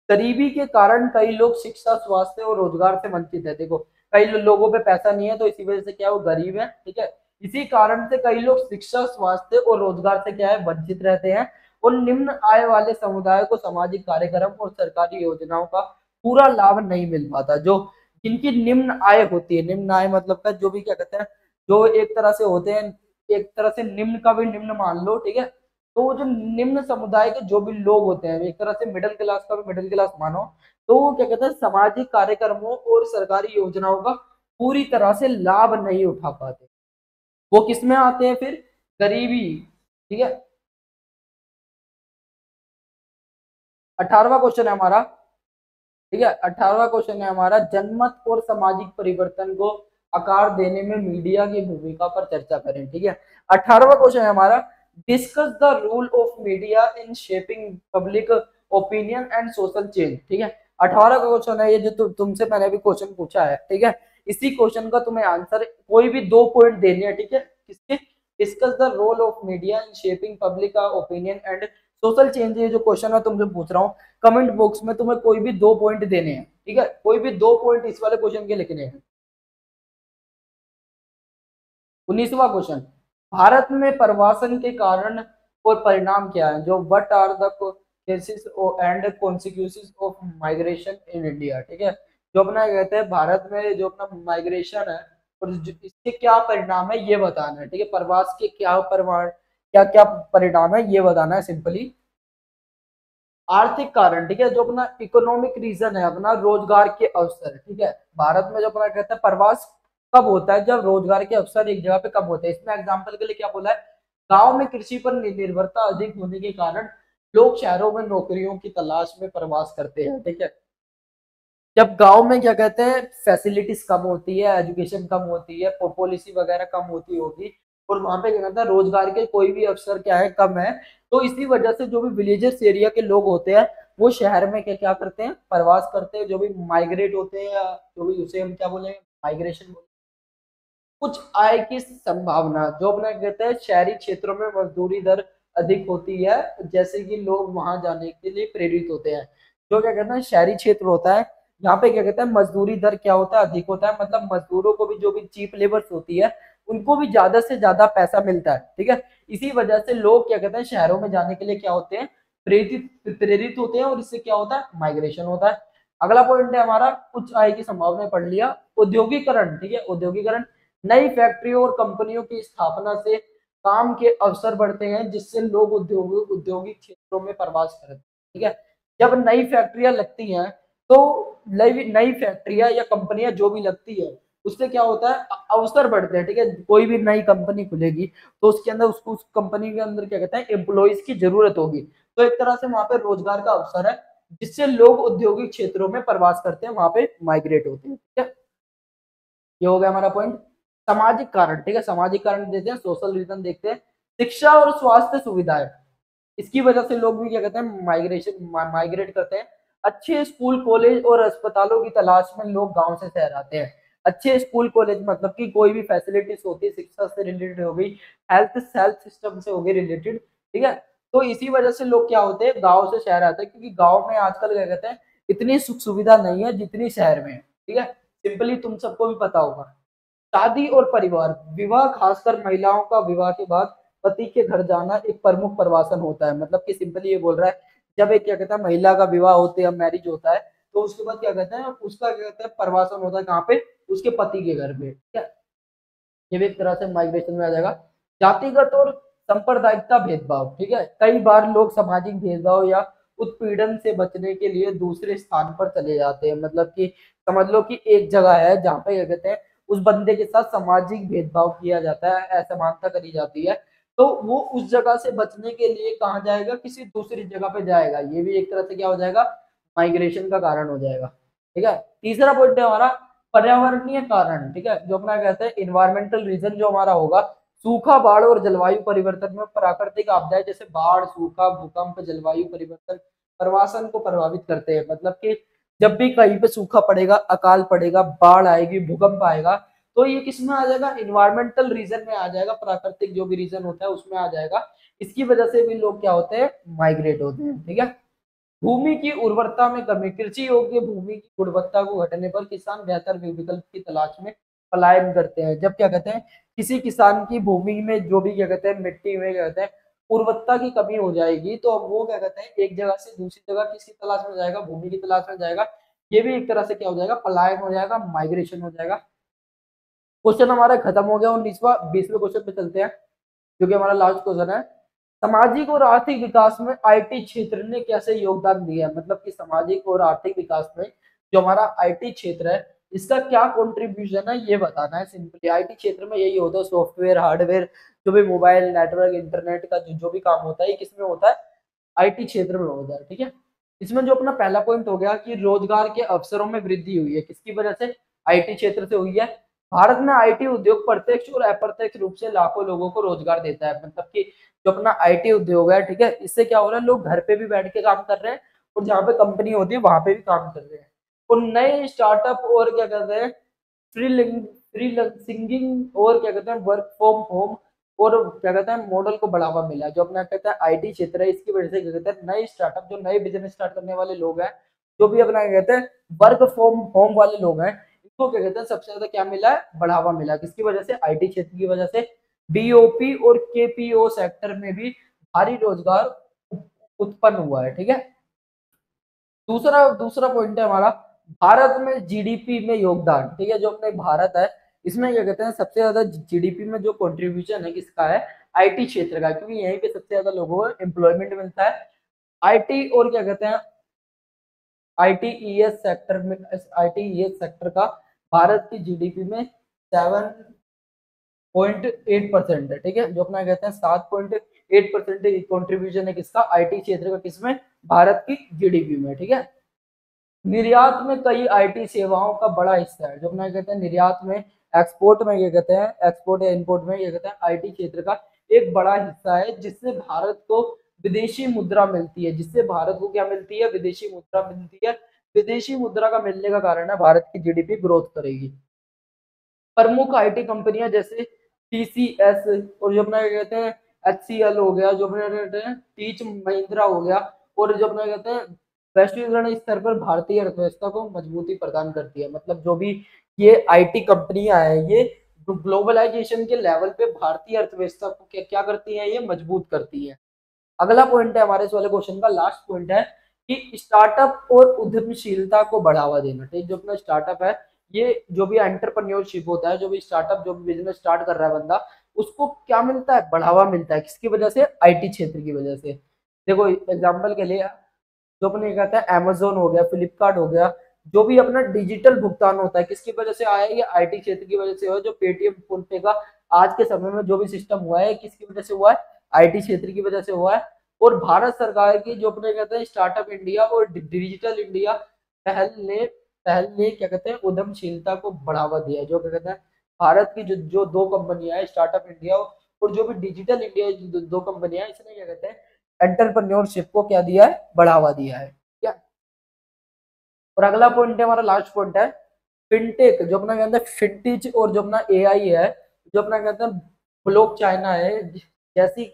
गरीबी के कारण कई लोग शिक्षा, स्वास्थ्य और रोजगार से वंचित है। देखो कई लोगों पे पैसा नहीं है तो इसी वजह से क्या वो गरीब है। ठीक है, इसी कारण से कई लोग शिक्षा, स्वास्थ्य और रोजगार से क्या है वंचित रहते हैं। और निम्न आय वाले समुदाय को सामाजिक कार्यक्रम और सरकारी योजनाओं का पूरा लाभ नहीं मिल पाता। जो जिनकी निम्न आय होती है, निम्न आय मतलब का जो भी क्या कहते हैं, जो एक तरह से होते हैं, एक तरह से निम्न का भी निम्न मान लो। ठीक है, तो वो जो निम्न समुदाय के जो भी लोग होते हैं, एक तरह से मिडिल क्लास का भी मिडिल क्लास मानो, तो वो क्या कहते हैं सामाजिक कार्यक्रमों और सरकारी योजनाओं का पूरी तरह से लाभ नहीं उठा पाते। वो किस में आते हैं फिर, गरीबी। ठीक है, 18वां क्वेश्चन है हमारा। ठीक है, 18वां क्वेश्चन है हमारा जनमत और सामाजिक परिवर्तन को आकार देने में मीडिया की भूमिका पर चर्चा करें। ठीक है, 18वां क्वेश्चन है हमारा discuss the role of media in shaping public opinion and social change. ठीक है, 18वां क्वेश्चन है ये जो तुमसे मैंने अभी क्वेश्चन पूछा है। ठीक है, इसी क्वेश्चन का तुम्हें आंसर कोई भी 2 पॉइंट देने हैं। ठीक है, किसके, discuss the role of media in shaping public opinion and social change. ये जो क्वेश्चन है तुमसे पूछ रहा हूँ, कमेंट बॉक्स में तुम्हें कोई भी 2 पॉइंट देने हैं। ठीक है, कोई भी 2 पॉइंट इस वाले क्वेश्चन के लिखने हैं। 19वां क्वेश्चन, भारत में प्रवासन के कारण और परिणाम क्या है। जो what are the cases and consequences of migration in India. ठीक है, जो अपना कहते हैं भारत में जो अपना माइग्रेशन है और इसके क्या परिणाम है ये बताना है। ठीक है, प्रवास के क्या परिमाण, क्या क्या परिणाम है ये बताना है सिंपली। आर्थिक कारण, ठीक है, जो अपना इकोनॉमिक रीजन है अपना रोजगार के अवसर। ठीक है, भारत में जो अपना कहते हैं प्रवास कब होता है, जब रोजगार के अवसर एक जगह पे कब होते हैं। इसमें एग्जांपल के लिए क्या बोला है, गांव में कृषि पर निर्भरता अधिक होने के कारण लोग शहरों में नौकरियों की तलाश में प्रवास करते हैं। ठीक है, जब गांव में क्या कहते हैं फैसिलिटीज कम होती है, एजुकेशन कम होती है, पॉलिसी वगैरह कम होती होगी, और वहां पे क्या कहता है रोजगार के कोई भी अवसर क्या है कम है, तो इसी वजह से जो भी विलेजेस एरिया के लोग होते हैं वो शहर में क्या क्या करते हैं प्रवास करते हैं, जो भी माइग्रेट होते हैं, या जो भी उसे हम क्या बोले माइग्रेशन। कुछ आय की संभावना, जो अपना कहते हैं शहरी क्षेत्रों में मजदूरी दर अधिक होती है, जैसे कि लोग वहां जाने के लिए प्रेरित होते हैं। जो क्या कहते हैं शहरी क्षेत्र होता है, यहाँ पे क्या कहते हैं मजदूरी दर क्या होता है अधिक होता है, मतलब मजदूरों को भी जो भी चीप लेबर्स होती है उनको भी ज्यादा से ज्यादा पैसा मिलता है। ठीक है, इसी वजह से लोग क्या कहते हैं शहरों में जाने के लिए क्या होते हैं प्रेरित प्रेरित होते हैं, और इससे क्या होता है माइग्रेशन होता है। अगला पॉइंट है हमारा उच्च आय की संभावना पढ़ लिया। औद्योगिकरण, ठीक है, औद्योगिकरण नई फैक्ट्रियों और कंपनियों की स्थापना से काम के अवसर बढ़ते हैं, जिससे लोग औद्योगिक क्षेत्रों में प्रवास करते हैं। ठीक है, जब नई फैक्ट्रियां लगती हैं तो नई फैक्ट्रियां या कंपनियां जो भी लगती है उससे क्या होता है अवसर बढ़ते हैं। ठीक है, कोई भी नई कंपनी खुलेगी तो उसके अंदर उसको उस कंपनी के अंदर क्या कहते हैं एम्प्लॉइज की जरूरत होगी, तो एक तरह से वहां पे रोजगार का अवसर है, जिससे लोग औद्योगिक क्षेत्रों में प्रवास करते हैं, वहां पे माइग्रेट होते हैं। ठीक है, ये हो गया हमारा पॉइंट। सामाजिक कारण, ठीक है, सामाजिक कारण देते हैं, सोशल रीजन देखते हैं। शिक्षा और स्वास्थ्य सुविधाएं, इसकी वजह से लोग भी क्या कहते हैं माइग्रेट करते हैं। अच्छे स्कूल, कॉलेज और अस्पतालों की तलाश में लोग गांव से शहर आते हैं। अच्छे स्कूल, कॉलेज मतलब कि कोई भी फैसिलिटीज होती है शिक्षा से रिलेटेड हो गई, हेल्थ सिस्टम से हो गई रिलेटेड। ठीक है, तो इसी वजह से लोग क्या होते हैं गाँव से शहर आते हैं, क्योंकि गाँव में आजकल क्या कहते हैं इतनी सुख सुविधा नहीं है जितनी शहर में है। ठीक है, सिंपली तुम सबको भी पता होगा। शादी और परिवार, विवाह खासकर महिलाओं का विवाह के बाद पति के घर जाना एक प्रमुख प्रवासन होता है। मतलब कि सिंपली ये बोल रहा है जब एक क्या कहता है महिला का विवाह होते है मैरिज होता है तो उसके बाद क्या कहते हैं उसका क्या कहते हैं प्रवासन होता है कहाँ पे, उसके पति के घर पे। ठीक है, ये भी एक तरह से माइग्रेशन में आ जाएगा। जातिगत और सांप्रदायिकता भेदभाव, ठीक है, कई बार लोग सामाजिक भेदभाव या उत्पीड़न से बचने के लिए दूसरे स्थान पर चले जाते हैं। मतलब कि समझ लो कि एक जगह है जहाँ पे क्या कहते हैं उस बंदे के साथ सामाजिक भेदभाव किया जाता है, असमानता करी जाती है, तो वो उस जगह से बचने के लिए कहाँ जाएगा, किसी दूसरी जगह पे जाएगा। ये भी एक तरह से क्या हो जाएगा माइग्रेशन का कारण हो जाएगा। ठीक है, तीसरा पॉइंट है हमारा पर्यावरणीय कारण। ठीक है, जो अपना कहते हैं इन्वायरमेंटल रीजन जो हमारा होगा, सूखा, बाढ़ और जलवायु परिवर्तन में प्राकृतिक आपदाएं जैसे बाढ़, सूखा, भूकंप, जलवायु परिवर्तन प्रवासन को प्रभावित करते हैं। मतलब कि जब भी कहीं पे सूखा पड़ेगा, अकाल पड़ेगा, बाढ़ आएगी, भूकंप आएगा, तो ये किस में आ जाएगा, इन्वायरमेंटल रीजन में आ जाएगा, प्राकृतिक जो भी रीजन होता है उसमें आ जाएगा। इसकी वजह से भी लोग क्या होते हैं, माइग्रेट होते हैं। ठीक है। भूमि की उर्वरता में कमी, कृषि योग्य भूमि की गुणवत्ता को घटने पर किसान बेहतर विकल्प की तलाश में पलायन करते हैं। जब क्या कहते हैं, किसी किसान की भूमि में जो भी क्या कहते हैं, मिट्टी में क्या कहते हैं, उर्वरता की कमी हो जाएगी, तो अब वो क्या कहते हैं, एक जगह से दूसरी जगह किसकी तलाश में जाएगा, भूमि की तलाश में जाएगा। ये भी एक तरह से क्या हो जाएगा, पलायन हो जाएगा, माइग्रेशन हो जाएगा। क्वेश्चन हमारा खत्म हो गया। 19वां 20वें क्वेश्चन पे चलते हैं, जो कि हमारा लास्ट क्वेश्चन है। सामाजिक और आर्थिक विकास में आईटी क्षेत्र ने कैसे योगदान दिया है। मतलब कि सामाजिक और आर्थिक विकास में जो हमारा आईटी क्षेत्र है, इसका क्या कंट्रीब्यूशन है, ये बताना है। सिंपली आईटी क्षेत्र में यही होता है, सॉफ्टवेयर, हार्डवेयर, जो भी मोबाइल नेटवर्क, इंटरनेट का जो भी काम होता है, ये किसमें होता है, आईटी क्षेत्र में होता है। ठीक है। इसमें जो अपना पहला पॉइंट हो गया कि रोजगार के अवसरों में वृद्धि हुई है, किसकी वजह से, आईटी क्षेत्र से हुई है। भारत में आईटी उद्योग प्रत्यक्ष और अप्रत्यक्ष रूप से लाखों लोगों को रोजगार देता है। मतलब कि जो अपना आईटी उद्योग है, ठीक है, इससे क्या हो रहा है, लोग घर पे भी बैठ के काम कर रहे हैं और जहाँ पे कंपनी होती है वहां पे भी काम कर रहे हैं। और नए स्टार्टअप और क्या कहते हैं, फ्रीलांसिंग और क्या कहते हैं, वर्क फ्रॉम होम और क्या कहते हैं, मॉडल को बढ़ावा मिला। जो अपना कहता है आईटी क्षेत्र है, इसकी वजह से क्या कहते हैं, नए स्टार्टअप, जो नए बिजनेस स्टार्ट करने वाले लोग हैं, जो भी अपना क्या कहते हैं, वर्क फ्रॉम होम वाले लोग हैं, इनको क्या कहते हैं, सबसे ज्यादा क्या मिला है, बढ़ावा मिला। किसकी वजह से, आईटी क्षेत्र की वजह से। बीओपी और केपीओ सेक्टर में भी भारी रोजगार उत्पन्न हुआ है। ठीक है। दूसरा दूसरा पॉइंट है हमारा, भारत में जीडीपी में योगदान। ठीक है। जो अपने भारत है, इसमें क्या कहते हैं, सबसे ज्यादा जीडीपी में जो कंट्रीब्यूशन है किसका है, आईटी क्षेत्र का, क्योंकि यहीं पे सबसे ज्यादा लोगों को एम्प्लॉयमेंट मिलता है। आईटी और क्या कहते हैं, आईटीईएस सेक्टर में, आईटीईएस सेक्टर का भारत की जीडीपी में 7.8% है। ठीक है। जो अपना कहते हैं 7.8% कॉन्ट्रीब्यूशन है किसका, आईटी क्षेत्र का, किसमें, भारत की जीडीपी में। ठीक है। निर्यात में कई आईटी सेवाओं का बड़ा हिस्सा है। जो अपना कहते हैं निर्यात में, एक्सपोर्ट में क्या कहते हैं, एक्सपोर्ट या इंपोर्ट में क्या कहते हैं, आईटी क्षेत्र का एक बड़ा हिस्सा है, जिससे भारत को विदेशी मुद्रा मिलती है। जिससे भारत को क्या मिलती है, विदेशी मुद्रा मिलती है। विदेशी मुद्रा का मिलने का कारण है भारत की जीडीपी ग्रोथ करेगी। प्रमुख आईटी कंपनियां जैसे टीसीएस और जो अपना क्या कहते हैं, एचसीएल हो गया, जो अपना कहते हैं टीच महिंद्रा हो गया, और जो अपना कहते हैं वैश्वीकरण स्तर पर भारतीय अर्थव्यवस्था को मजबूती प्रदान करती है। मतलब जो भी ये आईटी कंपनियां हैं, ये ग्लोबलाइजेशन के लेवल पे भारतीय अर्थव्यवस्था को क्या क्या करती है, ये मजबूत करती है। अगला पॉइंट है हमारे इस वाले क्वेश्चन का, लास्ट पॉइंट है कि स्टार्टअप और उद्यमशीलता को बढ़ावा देना। ठीक, जो अपना स्टार्टअप है, ये जो भी एंटरप्रेन्योरशिप होता है, जो भी स्टार्टअप, जो भी बिजनेस स्टार्ट कर रहा है बंदा, उसको क्या मिलता है, बढ़ावा मिलता है। किसकी वजह से, आईटी क्षेत्र की वजह से। देखो एग्जाम्पल के लिए, जो अपने कहता है अमेजोन हो गया, फ्लिपकार्ट हो गया, जो भी अपना डिजिटल भुगतान होता है, किसकी वजह से आया है, ये आईटी क्षेत्र की वजह से हुआ है। जो पेटीएम, फोन पे का आज के समय में जो भी सिस्टम हुआ है, किसकी वजह से हुआ है, आईटी क्षेत्र की वजह से हुआ है। और भारत सरकार की जो अपने कहते हैं स्टार्टअप इंडिया और डिजिटल इंडिया पहल ने क्या कहते हैं, उद्यमशीलता को बढ़ावा दिया है। जो क्या कहते हैं, भारत की जो दो कंपनियां हैं, स्टार्टअप इंडिया और जो भी डिजिटल इंडिया, दो कंपनियां हैं, इसने क्या कहते हैं, एंटरप्रेन्योरशिप को क्या दिया है, बढ़ावा दिया है। क्या, और अगला पॉइंट है हमारा, लास्ट पॉइंट है, फिनटेक। जो अपना कहते हैं फिनटिच और जो अपना एआई है, जो अपना कहते हैं ब्लॉक चाइना है, जैसी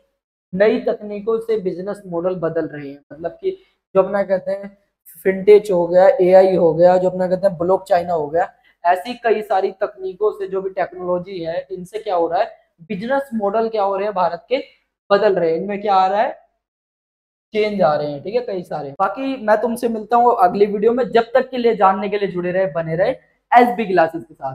नई तकनीकों से बिजनेस मॉडल बदल रहे हैं। मतलब कि जो अपना कहते हैं फिनटेच हो गया, एआई हो गया, जो अपना कहते हैं ब्लॉक चाइना हो गया, ऐसी कई सारी तकनीकों से, जो भी टेक्नोलॉजी है, इनसे क्या हो रहा है, बिजनेस मॉडल क्या हो रहे हैं भारत के, बदल रहे हैं। इनमें क्या आ रहा है, चेंज आ रहे हैं। ठीक है, कई सारे। बाकी मैं तुमसे मिलता हूँ अगली वीडियो में। जब तक के लिए जानने के लिए जुड़े रहे, बने रहे एसबी क्लासेस के साथ।